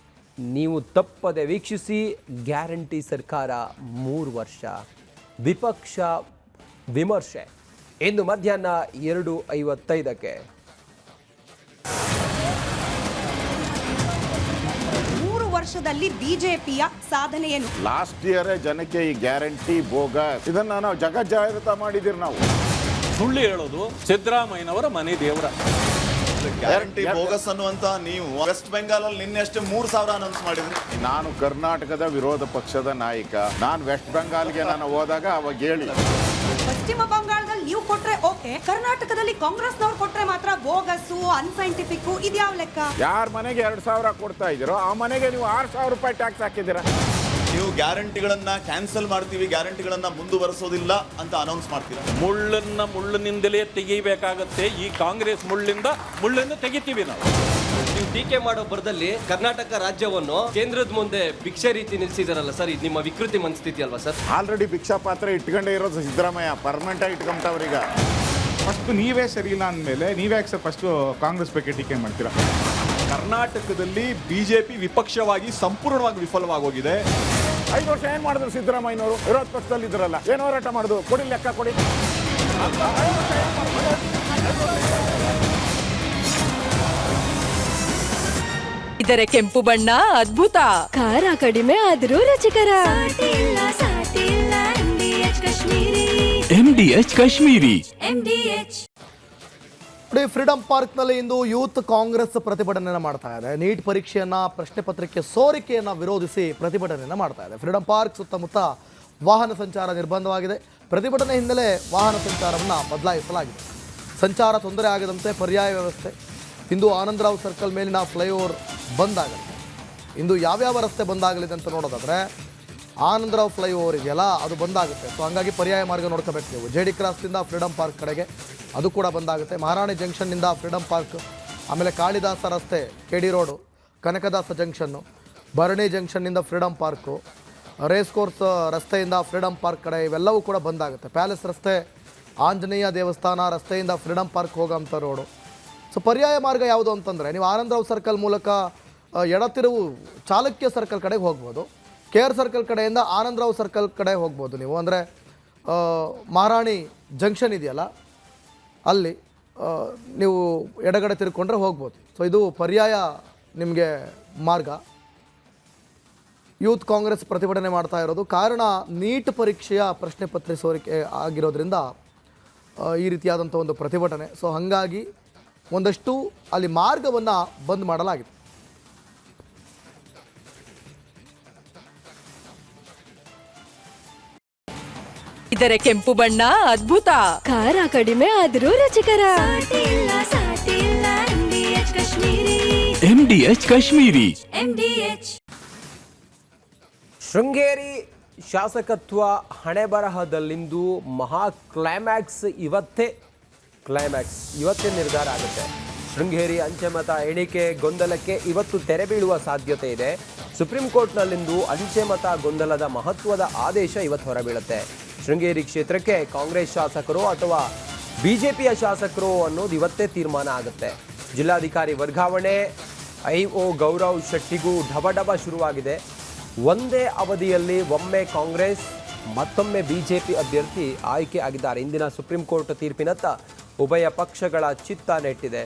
ನೀವು ತಪ್ಪದೆ ವೀಕ್ಷಿಸಿ. ಗ್ಯಾರಂಟಿ ಸರ್ಕಾರ 3 ವರ್ಷ, ವಿಪಕ್ಷ ವಿಮರ್ಶೆ ಇಂದು ಮಧ್ಯಾಹ್ನ 2:55ಕ್ಕೆ. 3 ವರ್ಷದಲ್ಲಿ ಬಿಜೆಪಿಯ ಸಾಧನೆ ಏನು? ಲಾಸ್ಟ್ ಇಯರ್ ಜನಕ್ಕೆ ಈ ಗ್ಯಾರಂಟಿ ಬೋಗಸ್ ಇದನ್ನ ನಾವು ಜಗಜ್ಜಾಹಿರ ಮಾಡಿದಿರಿ. ನಾವು ಸುಳ್ಳು ಹೇಳೋದು ಸಿದ್ದರಾಮಯ್ಯನವರ ಮನೆ ದೇವರ. ಗ್ಯಾರಂಟಿ ಬೋಗಸ್ ಅನ್ನುವಂತ ನೀವು ವೆಸ್ಟ್ ಬೆಂಗಾಲ್ ಅಲ್ಲಿ ನಿನ್ನೆ ಅಷ್ಟೇ 3,000 ಅನೌನ್ಸ್ ಮಾಡಿದ್ರಿ. ನಾನು ಕರ್ನಾಟಕದ ವಿರೋಧ ಪಕ್ಷದ ನಾಯಕ. ನಾನು ವೆಸ್ಟ್ ಬೆಂಗಾಲ್ಗೆ ನಾನು ಹೋದಾಗ ಅವಾಗ ಹೇಳಿ, ಪಶ್ಚಿಮ ಬಂಗಾಳದಲ್ಲಿ ನೀವು ಕೊಟ್ರೆ ಓಕೆ, ಕರ್ನಾಟಕದಲ್ಲಿ ಕಾಂಗ್ರೆಸ್ನವ್ರು ಕೊಟ್ರೆ ಮಾತ್ರ ಬೋಗಸ್ಸು, ಅನ್ಸೈಂಟಿಫಿಕ್, ಇದ್ಯಾವ ಲೆಕ್ಕ? ಯಾರ ಮನೆಗೆ 2,000 ಕೊಡ್ತಾ ಇದ್ದೀರೋ ಆ ಮನೆಗೆ ನೀವು 6,000 ರೂಪಾಯಿ ಟ್ಯಾಕ್ಸ್ ಹಾಕಿದ್ದೀರಾ. ನೀವು ಗ್ಯಾರಂಟಿಗಳನ್ನ ಕ್ಯಾನ್ಸಲ್ ಮಾಡ್ತೀವಿ, ಗ್ಯಾರಂಟಿಗಳನ್ನ ಮುಂದುವರಿಸೋದಿಲ್ಲ ಅಂತ ಅನೌನ್ಸ್ ಮಾಡ್ತೀರಾ. ಮುಳ್ಳಿನಿಂದಲೇ ತೆಗಿಬೇಕಾಗತ್ತೆ. ಈ ಕಾಂಗ್ರೆಸ್ ಮುಳ್ಳಿಂದ ತೆಗಿತೀವಿ ನಾವು. ನೀವು ಟೀಕೆ ಮಾಡೋ ಬರದಲ್ಲಿ ಕರ್ನಾಟಕ ರಾಜ್ಯವನ್ನು ಕೇಂದ್ರದ ಮುಂದೆ ಭಿಕ್ಷೆ ರೀತಿ ನಿಲ್ಸಿದಾರಲ್ಲ ಸರ್, ಇದು ನಿಮ್ಮ ವಿಕೃತಿ ಮನಸ್ಥಿತಿ ಅಲ್ವಾ ಸರ್? ಆಲ್ರೆಡಿ ಭಿಕ್ಷಾ ಪಾತ್ರ ಇಟ್ಕೊಂಡೇ ಇರೋದು ಸಿದ್ದರಾಮಯ್ಯ, ಪರ್ಮನೆಂಟ್ ಆಗಿ ಇಟ್ಕೊಂಬಿಟ್ಟವ್ರೀಗ. ಫಸ್ಟ್ ನೀವೇ ಸರಿ ಇಲ್ಲ ಅಂದಮೇಲೆ ನೀವೇ ಫಸ್ಟ್ ಕಾಂಗ್ರೆಸ್ ಬಗ್ಗೆ ಟೀಕೆ ಮಾಡ್ತೀರಾ? ಕರ್ನಾಟಕದಲ್ಲಿ ಬಿಜೆಪಿ ವಿಪಕ್ಷವಾಗಿ ಸಂಪೂರ್ಣವಾಗಿ ವಿಫಲವಾಗೋಗಿದೆ. 5 ವರ್ಷ ಏನ್ ಮಾಡಿದ್ರು ಸಿದ್ದರಾಮಯ್ಯನವರು? ವಿರೋಧ ಪಕ್ಷದಲ್ಲಿ ಇದ್ರಲ್ಲ, ಏನು ಹೋರಾಟ ಮಾಡುದು? ಕೊಡಿ ಲೆಕ್ಕ ಕೊಡಿ. ಇದರ ಕೆಂಪು ಬಣ್ಣ ಅದ್ಭುತ, ಖಾರ ಕಡಿಮೆ ಆದರೂ ರುಚಿಕರ. MDH ಕಾಶ್ಮೀರಿ. ಫ್ರೀಡಂ ಪಾರ್ಕ್ನಲ್ಲಿ ಇಂದು ಯೂತ್ ಕಾಂಗ್ರೆಸ್ ಪ್ರತಿಭಟನೆಯನ್ನು ಮಾಡ್ತಾ ಇದೆ. ನೀಟ್ ಪರೀಕ್ಷೆಯನ್ನ, ಪ್ರಶ್ನೆ ಪತ್ರಿಕೆ ಸೋರಿಕೆಯನ್ನ ವಿರೋಧಿಸಿ ಪ್ರತಿಭಟನೆಯನ್ನು ಮಾಡ್ತಾ ಇದೆ. ಫ್ರೀಡಂ ಪಾರ್ಕ್ ಸುತ್ತಮುತ್ತ ವಾಹನ ಸಂಚಾರ ನಿರ್ಬಂಧವಾಗಿದೆ. ಪ್ರತಿಭಟನೆ ಹಿನ್ನೆಲೆ ವಾಹನ ಸಂಚಾರವನ್ನು ಬದಲಾಯಿಸಲಾಗಿದೆ. ಸಂಚಾರ ತೊಂದರೆ ಆಗದಂತೆ ಪರ್ಯಾಯ ವ್ಯವಸ್ಥೆ. ಇಂದು ಆನಂದರಾವ್ ಸರ್ಕಲ್ ಮೇಲಿನ ಫ್ಲೈಓವರ್ ಬಂದ್ ಆಗಲಿದೆ. ಇಂದು ಯಾವ್ಯಾವ ರಸ್ತೆ ಬಂದಾಗಲಿದೆ ಅಂತ ನೋಡೋದಾದ್ರೆ, ಆನಂದರಾವ್ ಫ್ಲೈಓವರ್ ಇದೆಯಲ್ಲ, ಅದು ಬಂದಾಗುತ್ತೆ. ಸೊ ಹಂಗಾಗಿ ಪರ್ಯಾಯ ಮಾರ್ಗ ನೋಡ್ಕೋಬೇಕು ನೀವು. JD ಕ್ರಾಸ್ನಿಂದ ಫ್ರೀಡಂ ಪಾರ್ಕ್ ಕಡೆಗೆ ಅದು ಕೂಡ ಬಂದಾಗುತ್ತೆ. ಮಹಾರಾಣಿ ಜಂಕ್ಷನ್ನಿಂದ ಫ್ರೀಡಂ ಪಾರ್ಕ್, ಆಮೇಲೆ ಕಾಳಿದಾಸ ರಸ್ತೆ, KD ರೋಡು, ಕನಕದಾಸ ಜಂಕ್ಷನ್ನು, ಭರಣಿ ಜಂಕ್ಷನ್ನಿಂದ ಫ್ರೀಡಂ ಪಾರ್ಕು, ರೇಸ್ ಕೋರ್ಸ್ ರಸ್ತೆಯಿಂದ ಫ್ರೀಡಂ ಪಾರ್ಕ್ ಕಡೆ ಇವೆಲ್ಲವೂ ಕೂಡ ಬಂದಾಗುತ್ತೆ. ಪ್ಯಾಲೇಸ್ ರಸ್ತೆ, ಆಂಜನೇಯ ದೇವಸ್ಥಾನ ರಸ್ತೆಯಿಂದ ಫ್ರೀಡಂ ಪಾರ್ಕ್ ಹೋಗೋಂಥ ರೋಡು. ಸೊ ಪರ್ಯಾಯ ಮಾರ್ಗ ಯಾವುದು ಅಂತಂದರೆ, ನೀವು ಆನಂದರಾವ್ ಸರ್ಕಲ್ ಮೂಲಕ ಎಡತಿರುವು ಚಾಲುಕ್ಯ ಸರ್ಕಲ್ ಕಡೆಗೆ ಹೋಗ್ಬೋದು. KR ಸರ್ಕಲ್ ಕಡೆಯಿಂದ ಆನಂದರಾವ್ ಸರ್ಕಲ್ ಕಡೆ ಹೋಗ್ಬೋದು ನೀವು. ಅಂದರೆ ಮಹಾರಾಣಿ ಜಂಕ್ಷನ್ ಇದೆಯಲ್ಲ, ಅಲ್ಲಿ ನೀವು ಎಡಗಡೆ ತಿರ್ಕೊಂಡ್ರೆ ಹೋಗ್ಬೋದು. ಸೊ ಇದು ಪರ್ಯಾಯ ನಿಮಗೆ ಮಾರ್ಗ. ಯೂತ್ ಕಾಂಗ್ರೆಸ್ ಪ್ರತಿಭಟನೆ ಮಾಡ್ತಾ ಇರೋದು ಕಾರಣ ನೀಟ್ ಪರೀಕ್ಷೆಯ ಪ್ರಶ್ನೆ ಪತ್ರಿಕೆ ಸೋರಿಕೆ ಆಗಿರೋದ್ರಿಂದ ಈ ರೀತಿಯಾದಂಥ ಒಂದು ಪ್ರತಿಭಟನೆ. ಸೊ ಹಾಗಾಗಿ ಒಂದಷ್ಟು ಅಲ್ಲಿ ಮಾರ್ಗವನ್ನು ಬಂದ್ ಮಾಡಲಾಗಿದೆ. ಇದರ ಕೆಂಪು ಬಣ್ಣ ಅದ್ಭುತ, ಖಾರ ಕಡಿಮೆ ಆದರೂ ರುಚಿಕರ. MDH ಕಾಶ್ಮೀರಿ. ಶೃಂಗೇರಿ ಶಾಸಕತ್ವ ಹಣೆ ಬರಹದಲ್ಲಿಂದು ಮಹಾ ಕ್ಲೈಮ್ಯಾಕ್ಸ್ ಇವತ್ತೇ ನಿರ್ಧಾರ ಆಗುತ್ತೆ. ಶೃಂಗೇರಿ ಅಂಚೆ ಮತ ಎಣಿಕೆ ಗೊಂದಲಕ್ಕೆ ಇವತ್ತು ತೆರೆ ಬೀಳುವ ಸಾಧ್ಯತೆ ಇದೆ. ಸುಪ್ರೀಂ ಕೋರ್ಟ್ನಲ್ಲಿಂದು ಅಂಚೆ ಮತ ಗೊಂದಲದ ಮಹತ್ವದ ಆದೇಶ ಇವತ್ತು ಹೊರಬೀಳುತ್ತೆ. ಶೃಂಗೇರಿ ಕ್ಷೇತ್ರಕ್ಕೆ ಕಾಂಗ್ರೆಸ್ ಶಾಸಕರು ಅಥವಾ ಬಿಜೆಪಿಯ ಶಾಸಕರು ಅನ್ನೋದು ಇವತ್ತೇ ತೀರ್ಮಾನ ಆಗುತ್ತೆ. ಜಿಲ್ಲಾಧಿಕಾರಿ ವರ್ಗಾವಣೆ IO ಗೌರವ್ ಶೆಟ್ಟಿಗೂ ಢಬಢಬ ಶುರುವಾಗಿದೆ. ಒಂದೇ ಅವಧಿಯಲ್ಲಿ ಒಮ್ಮೆ ಕಾಂಗ್ರೆಸ್ ಮತ್ತೊಮ್ಮೆ ಬಿಜೆಪಿ ಅಭ್ಯರ್ಥಿ ಆಯ್ಕೆ ಆಗಿದ್ದಾರೆ. ಇಂದಿನ ಸುಪ್ರೀಂ ಕೋರ್ಟ್ ತೀರ್ಪಿನತ್ತ ಉಭಯ ಪಕ್ಷಗಳ ಚಿತ್ತ ನೆಟ್ಟಿದೆ.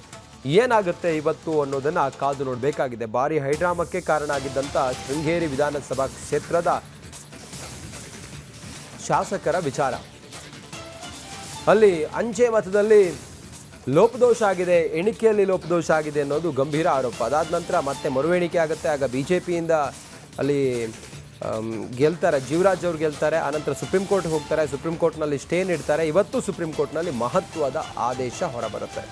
ಏನಾಗುತ್ತೆ ಇವತ್ತು ಅನ್ನೋದನ್ನು ಕಾದು ನೋಡಬೇಕಾಗಿದೆ. ಭಾರಿ ಹೈಡ್ರಾಮಕ್ಕೆ ಕಾರಣ ಆಗಿದ್ದಂಥ ಶೃಂಗೇರಿ ವಿಧಾನಸಭಾ ಕ್ಷೇತ್ರದ ಶಾಸಕರ ವಿಚಾರ. ಅಲ್ಲಿ ಅಂಚೆ ಮತದಲ್ಲಿ ಲೋಪದೋಷ ಆಗಿದೆ, ಎಣಿಕೆಯಲ್ಲಿ ಲೋಪದೋಷ ಆಗಿದೆ ಅನ್ನೋದು ಗಂಭೀರ ಆರೋಪ. ಅದಾದ ನಂತರ ಮತ್ತೆ ಮರು ಎಣಿಕೆ ಆಗುತ್ತೆ. ಆಗ ಬಿಜೆಪಿಯಿಂದ ಅಲ್ಲಿ ಗೆಲ್ತಾರೆ, ಜೀವರಾಜ್ ಅವರು ಗೆಲ್ತಾರೆ. ಆನಂತರ ಸುಪ್ರೀಂ ಕೋರ್ಟ್ ಹೋಗ್ತಾರೆ. ಸುಪ್ರೀಂ ಕೋರ್ಟ್ನಲ್ಲಿ ಸ್ಟೇ ನೀಡ್ತಾರೆ. ಇವತ್ತು ಸುಪ್ರೀಂ ಕೋರ್ಟ್ನಲ್ಲಿ ಮಹತ್ವದ ಆದೇಶ ಹೊರಬರುತ್ತೆ.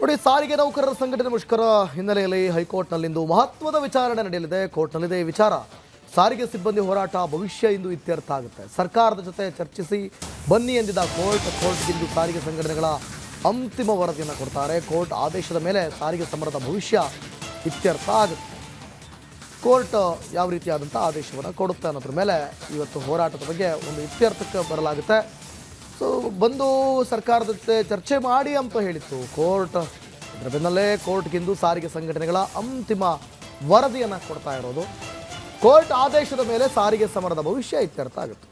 ನೋಡಿ, ಸಾರಿಗೆ ನೌಕರರ ಸಂಘಟನೆ ಮುಷ್ಕರ ಹಿನ್ನೆಲೆಯಲ್ಲಿ ಹೈಕೋರ್ಟ್ನಲ್ಲಿಂದು ಮಹತ್ವದ ವಿಚಾರಣೆ ನಡೆಯಲಿದೆ. ಕೋರ್ಟ್ನಲ್ಲಿದೆ ಈ ವಿಚಾರ. ಸಾರಿಗೆ ಸಿಬ್ಬಂದಿ ಹೋರಾಟ ಭವಿಷ್ಯ ಇಂದು ಇತ್ಯರ್ಥ ಆಗುತ್ತೆ. ಸರ್ಕಾರದ ಜೊತೆ ಚರ್ಚಿಸಿ ಬನ್ನಿ ಎಂದಿದ್ದ ಕೋರ್ಟ್ಗಿಂದು ಸಾರಿಗೆ ಸಂಘಟನೆಗಳ ಅಂತಿಮ ವರದಿಯನ್ನು ಕೊಡ್ತಾರೆ. ಕೋರ್ಟ್ ಆದೇಶದ ಮೇಲೆ ಸಾರಿಗೆ ಸಮರದ ಭವಿಷ್ಯ ಇತ್ಯರ್ಥ ಆಗುತ್ತೆ. ಕೋರ್ಟ್ ಯಾವ ರೀತಿಯಾದಂಥ ಆದೇಶವನ್ನು ಕೊಡುತ್ತೆ ಅನ್ನೋದ್ರ ಮೇಲೆ ಇವತ್ತು ಹೋರಾಟದ ಬಗ್ಗೆ ಒಂದು ಇತ್ಯರ್ಥಕ್ಕೆ ಬರಲಾಗುತ್ತೆ. ಸೊ ಬಂದು ಸರ್ಕಾರದ ಜೊತೆ ಚರ್ಚೆ ಮಾಡಿ ಅಂತ ಹೇಳಿತ್ತು ಕೋರ್ಟ್. ಇದರ ಬೆನ್ನಲ್ಲೇ ಕೋರ್ಟ್ಗಿಂದು ಸಾರಿಗೆ ಸಂಘಟನೆಗಳ ಅಂತಿಮ ವರದಿಯನ್ನು ಕೊಡ್ತಾ ಇರೋದು. ಕೋರ್ಟ್ ಆದೇಶದ ಮೇಲೆ ಸಾರಿಗೆ ಸಮರದ ಭವಿಷ್ಯ ಇತ್ಯರ್ಥ ಆಗುತ್ತೆ.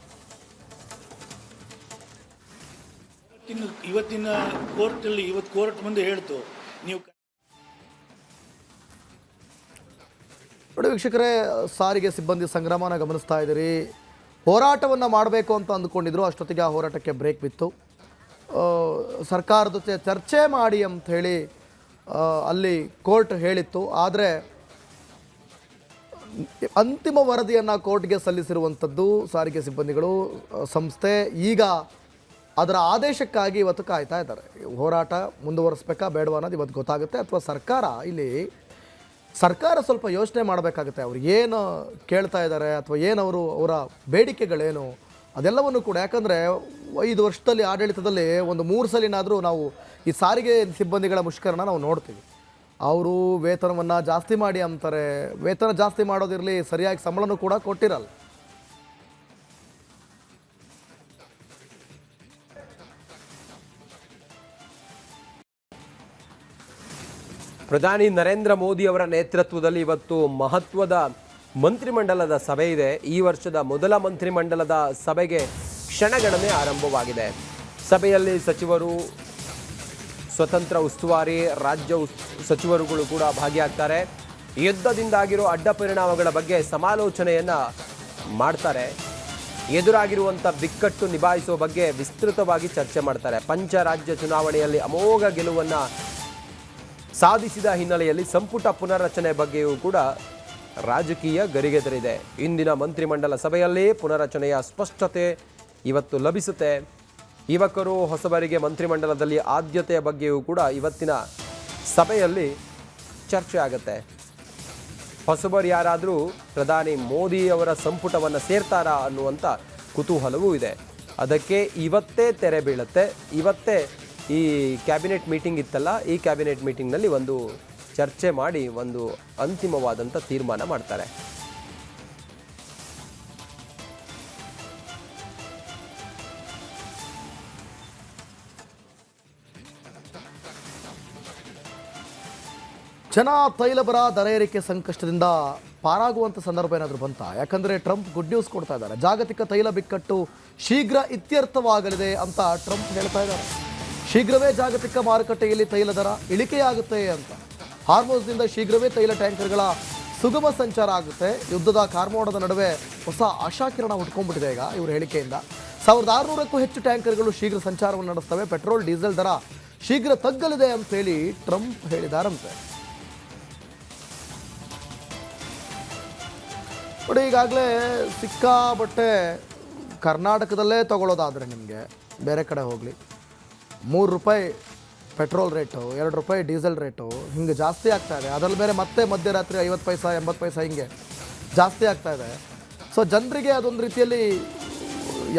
ಇವತ್ತಿನ ಕೋರ್ಟಲ್ಲಿ ಕೋರ್ಟ್ ಮುಂದೆ ಹೇಳ್ತು ನೀವು ನೋಡಿ ವೀಕ್ಷಕರೇ, ಸಾರಿಗೆ ಸಿಬ್ಬಂದಿ ಸಂಗ್ರಾಮನ ಗಮನಿಸ್ತಾ ಇದ್ದೀರಿ. ಹೋರಾಟವನ್ನು ಮಾಡಬೇಕು ಅಂತ ಅಂದ್ಕೊಂಡಿದ್ರು. ಅಷ್ಟೊತ್ತಿಗೆ ಆ ಹೋರಾಟಕ್ಕೆ ಬ್ರೇಕ್ ಬಿತ್ತು. ಸರ್ಕಾರದ ಜೊತೆ ಚರ್ಚೆ ಮಾಡಿ ಅಂಥೇಳಿ ಅಲ್ಲಿ ಕೋರ್ಟ್ ಹೇಳಿತ್ತು. ಆದರೆ ಅಂತಿಮ ವರದಿಯನ್ನು ಕೋರ್ಟ್ಗೆ ಸಲ್ಲಿಸಿರುವಂಥದ್ದು ಸಾರಿಗೆ ಸಿಬ್ಬಂದಿಗಳು ಸಂಸ್ಥೆ. ಈಗ ಅದರ ಆದೇಶಕ್ಕಾಗಿ ಇವತ್ತು ಕಾಯ್ತಾ ಇದ್ದಾರೆ. ಹೋರಾಟ ಮುಂದುವರಿಸ್ಬೇಕಾ ಬೇಡವಾ ಅನ್ನೋದು ಇವತ್ತು ಗೊತ್ತಾಗುತ್ತೆ. ಅಥವಾ ಸರ್ಕಾರ ಸ್ವಲ್ಪ ಯೋಚನೆ ಮಾಡಬೇಕಾಗುತ್ತೆ. ಅವ್ರು ಏನು ಕೇಳ್ತಾ ಇದ್ದಾರೆ ಅಥವಾ ಏನವರು ಅವರ ಬೇಡಿಕೆಗಳೇನು ಅದೆಲ್ಲವನ್ನು ಕೂಡ. ಯಾಕಂದರೆ 5 ವರ್ಷದಲ್ಲಿ ಆಡಳಿತದಲ್ಲಿ ಒಂದು 3 ಸಲಿನಾದರೂ ನಾವು ಈ ಸಾರಿಗೆ ಸಿಬ್ಬಂದಿಗಳ ಮುಷ್ಕರನ ನಾವು ನೋಡ್ತೀವಿ. ಅವರು ವೇತನವನ್ನು ಜಾಸ್ತಿ ಮಾಡಿ ಅಂತಾರೆ. ವೇತನ ಜಾಸ್ತಿ ಮಾಡೋದಿರಲಿ, ಸರಿಯಾಗಿ ಸಂಬಳನೂ ಕೂಡ ಕೊಟ್ಟಿರಲ್ಲ. ಪ್ರಧಾನಿ ನರೇಂದ್ರ ಮೋದಿ ಅವರ ನೇತೃತ್ವದಲ್ಲಿ ಇವತ್ತು ಮಹತ್ವದ ಮಂತ್ರಿಮಂಡಲದ ಸಭೆ ಇದೆ. ಈ ವರ್ಷದ ಮೊದಲ ಮಂತ್ರಿಮಂಡಲದ ಸಭೆಗೆ ಕ್ಷಣಗಣನೆ ಆರಂಭವಾಗಿದೆ. ಸಭೆಯಲ್ಲಿ ಸಚಿವರು, ಸ್ವತಂತ್ರ ಉಸ್ತುವಾರಿ ರಾಜ್ಯ ಸಚಿವರುಗಳು ಕೂಡ ಭಾಗಿಯಾಗ್ತಾರೆ. ಯುದ್ಧದಿಂದಾಗಿರೋ ಅಡ್ಡ ಪರಿಣಾಮಗಳ ಬಗ್ಗೆ ಸಮಾಲೋಚನೆಯನ್ನು ಮಾಡ್ತಾರೆ. ಎದುರಾಗಿರುವಂಥ ಬಿಕ್ಕಟ್ಟು ನಿಭಾಯಿಸುವ ಬಗ್ಗೆ ವಿಸ್ತೃತವಾಗಿ ಚರ್ಚೆ ಮಾಡ್ತಾರೆ. ಪಂಚರಾಜ್ಯ ಚುನಾವಣೆಯಲ್ಲಿ ಅಮೋಘ ಗೆಲುವನ್ನು ಸಾಧಿಸಿದ ಹಿನ್ನೆಲೆಯಲ್ಲಿ ಸಂಪುಟ ಪುನರ್ರಚನೆ ಬಗ್ಗೆಯೂ ಕೂಡ ರಾಜಕೀಯ ಗರಿಗೆದರಿದೆ. ಇಂದಿನ ಮಂತ್ರಿಮಂಡಲ ಸಭೆಯಲ್ಲಿ ಪುನರ್ರಚನೆಯ ಸ್ಪಷ್ಟತೆ ಇವತ್ತು ಲಭಿಸುತ್ತೆ. ಯುವಕರು ಹೊಸಬರಿಗೆ ಮಂತ್ರಿಮಂಡಲದಲ್ಲಿ ಆದ್ಯತೆಯ ಬಗ್ಗೆಯೂ ಕೂಡ ಇವತ್ತಿನ ಸಭೆಯಲ್ಲಿ ಚರ್ಚೆ ಆಗುತ್ತೆ. ಹೊಸಬರು ಯಾರಾದರೂ ಪ್ರಧಾನಿ ಮೋದಿ ಅವರ ಸಂಪುಟವನ್ನು ಸೇರ್ತಾರಾ ಅನ್ನುವಂಥ ಕುತೂಹಲವೂ ಇದೆ. ಅದಕ್ಕೆ ಇವತ್ತೇ ತೆರೆ ಬೀಳುತ್ತೆ. ಇವತ್ತೇ ಈ ಕ್ಯಾಬಿನೆಟ್ ಮೀಟಿಂಗ್ ಇತ್ತಲ್ಲ, ಈ ಕ್ಯಾಬಿನೆಟ್ ಮೀಟಿಂಗ್ನಲ್ಲಿ ಒಂದು ಚರ್ಚೆ ಮಾಡಿ ಒಂದು ಅಂತಿಮವಾದಂಥ ತೀರ್ಮಾನ ಮಾಡ್ತಾರೆ. ಜನ ತೈಲ ದರ ಏರಿಕೆ ಸಂಕಷ್ಟದಿಂದ ಪಾರಾಗುವಂಥ ಸಂದರ್ಭ ಏನಾದರೂ ಬಂತಾ? ಯಾಕಂದರೆ ಟ್ರಂಪ್ ಗುಡ್ ನ್ಯೂಸ್ ಕೊಡ್ತಾ ಇದ್ದಾರೆ. ಜಾಗತಿಕ ತೈಲ ಬಿಕ್ಕಟ್ಟು ಶೀಘ್ರ ಇತ್ಯರ್ಥವಾಗಲಿದೆ ಅಂತ ಟ್ರಂಪ್ ಹೇಳ್ತಾ ಇದ್ದಾರೆ. ಶೀಘ್ರವೇ ಜಾಗತಿಕ ಮಾರುಕಟ್ಟೆಯಲ್ಲಿ ತೈಲ ದರ ಇಳಿಕೆಯಾಗುತ್ತೆ ಅಂತ. ಹಾರ್ಮೋಸ್ನಿಂದ ಶೀಘ್ರವೇ ತೈಲ ಟ್ಯಾಂಕರ್ಗಳ ಸುಗಮ ಸಂಚಾರ ಆಗುತ್ತೆ. ಯುದ್ಧದ ಕಾರ್ಮೋಡದ ನಡುವೆ ಹೊಸ ಆಶಾಕಿರಣ ಹುಟ್ಕೊಂಡ್ಬಿಟ್ಟಿದೆ ಈಗ ಇವ್ರ ಹೇಳಿಕೆಯಿಂದ. 1600ಕ್ಕೂ ಹೆಚ್ಚು ಟ್ಯಾಂಕರ್ಗಳು ಶೀಘ್ರ ಸಂಚಾರವನ್ನು ನಡೆಸ್ತವೆ. ಪೆಟ್ರೋಲ್ ಡೀಸೆಲ್ ದರ ಶೀಘ್ರ ತಗ್ಗಲಿದೆ ಅಂತೇಳಿ ಟ್ರಂಪ್ ಹೇಳಿದಾರಂತೆ. ನೋಡಿ, ಈಗಾಗಲೇ ಸಿಕ್ಕಾಬಟ್ಟೆ ಕರ್ನಾಟಕದಲ್ಲೇ ತಗೊಳ್ಳೋದಾದರೆ ನಿಮಗೆ ಬೇರೆ ಕಡೆ ಹೋಗಲಿ ₹3 ಪೆಟ್ರೋಲ್ ರೇಟು, ₹2 ಡೀಸೆಲ್ ರೇಟು ಹಿಂಗೆ ಜಾಸ್ತಿ ಆಗ್ತಾ ಇದೆ. ಅದರಲ್ಲಿ ಬೇರೆ ಮತ್ತೆ ಮಧ್ಯರಾತ್ರಿ 50 ಪೈಸಾ 80 ಪೈಸಾ ಹಿಂಗೆ ಜಾಸ್ತಿ ಆಗ್ತಾ ಇದೆ. ಸೊ ಜನರಿಗೆ ಅದೊಂದು ರೀತಿಯಲ್ಲಿ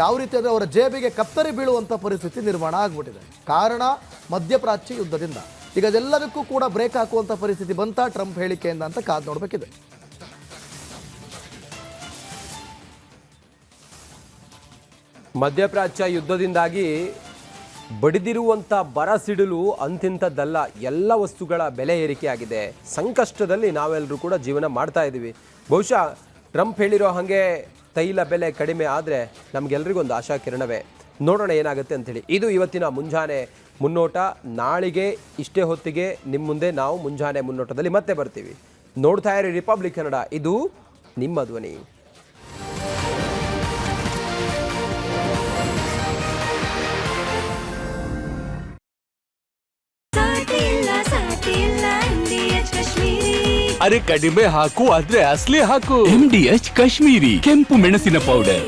ಯಾವ ರೀತಿ ಅಂದರೆ ಅವರ ಜೇಬಿಗೆ ಕತ್ತರಿ ಬೀಳುವಂಥ ಪರಿಸ್ಥಿತಿ ನಿರ್ಮಾಣ ಆಗಿಬಿಟ್ಟಿದೆ. ಕಾರಣ ಮಧ್ಯಪ್ರಾಚ್ಯ ಯುದ್ಧದಿಂದ. ಈಗ ಅದೆಲ್ಲದಕ್ಕೂ ಕೂಡ ಬ್ರೇಕ್ ಹಾಕುವಂಥ ಪರಿಸ್ಥಿತಿ ಬಂತ ಟ್ರಂಪ್ ಹೇಳಿಕೆಯಿಂದ ಅಂತ ಕಾದು ನೋಡಬೇಕಿದೆ. ಮಧ್ಯಪ್ರಾಚ್ಯ ಯುದ್ಧದಿಂದಾಗಿ ಬಡಿದಿರುವಂಥ ಬರ ಸಿಡಿಲು ಅಂತಿಂಥದ್ದಲ್ಲ. ಎಲ್ಲ ವಸ್ತುಗಳ ಬೆಲೆ ಏರಿಕೆಯಾಗಿದೆ. ಸಂಕಷ್ಟದಲ್ಲಿ ನಾವೆಲ್ಲರೂ ಕೂಡ ಜೀವನ ಮಾಡ್ತಾ ಇದ್ದೀವಿ. ಬಹುಶಃ ಟ್ರಂಪ್ ಹೇಳಿರೋ ಹಾಗೆ ತೈಲ ಬೆಲೆ ಕಡಿಮೆ ಆದರೆ ನಮಗೆಲ್ಲರಿಗೊಂದು ಆಶಾ ಕಿರಣವೇ. ನೋಡೋಣ ಏನಾಗುತ್ತೆ ಅಂಥೇಳಿ. ಇದು ಇವತ್ತಿನ ಮುಂಜಾನೆ ಮುನ್ನೋಟ. ನಾಳೆಗೆ ಇಷ್ಟೇ ಹೊತ್ತಿಗೆ ನಿಮ್ಮ ಮುಂದೆ ನಾವು ಮುಂಜಾನೆ ಮುನ್ನೋಟದಲ್ಲಿ ಮತ್ತೆ ಬರ್ತೀವಿ. ನೋಡ್ತಾ ಇರಿ ರಿಪಬ್ಲಿಕ್ ಕನ್ನಡ, ಇದು ನಿಮ್ಮ ಧ್ವನಿ. ಅರೆ ಕಡಿಮೆ ಹಾಕು ಆದ್ರೆ ಅಸಲಿ ಹಾಕು. MDH ಕಾಶ್ಮೀರಿ ಕೆಂಪು ಮೆಣಸಿನ ಪೌಡರ್.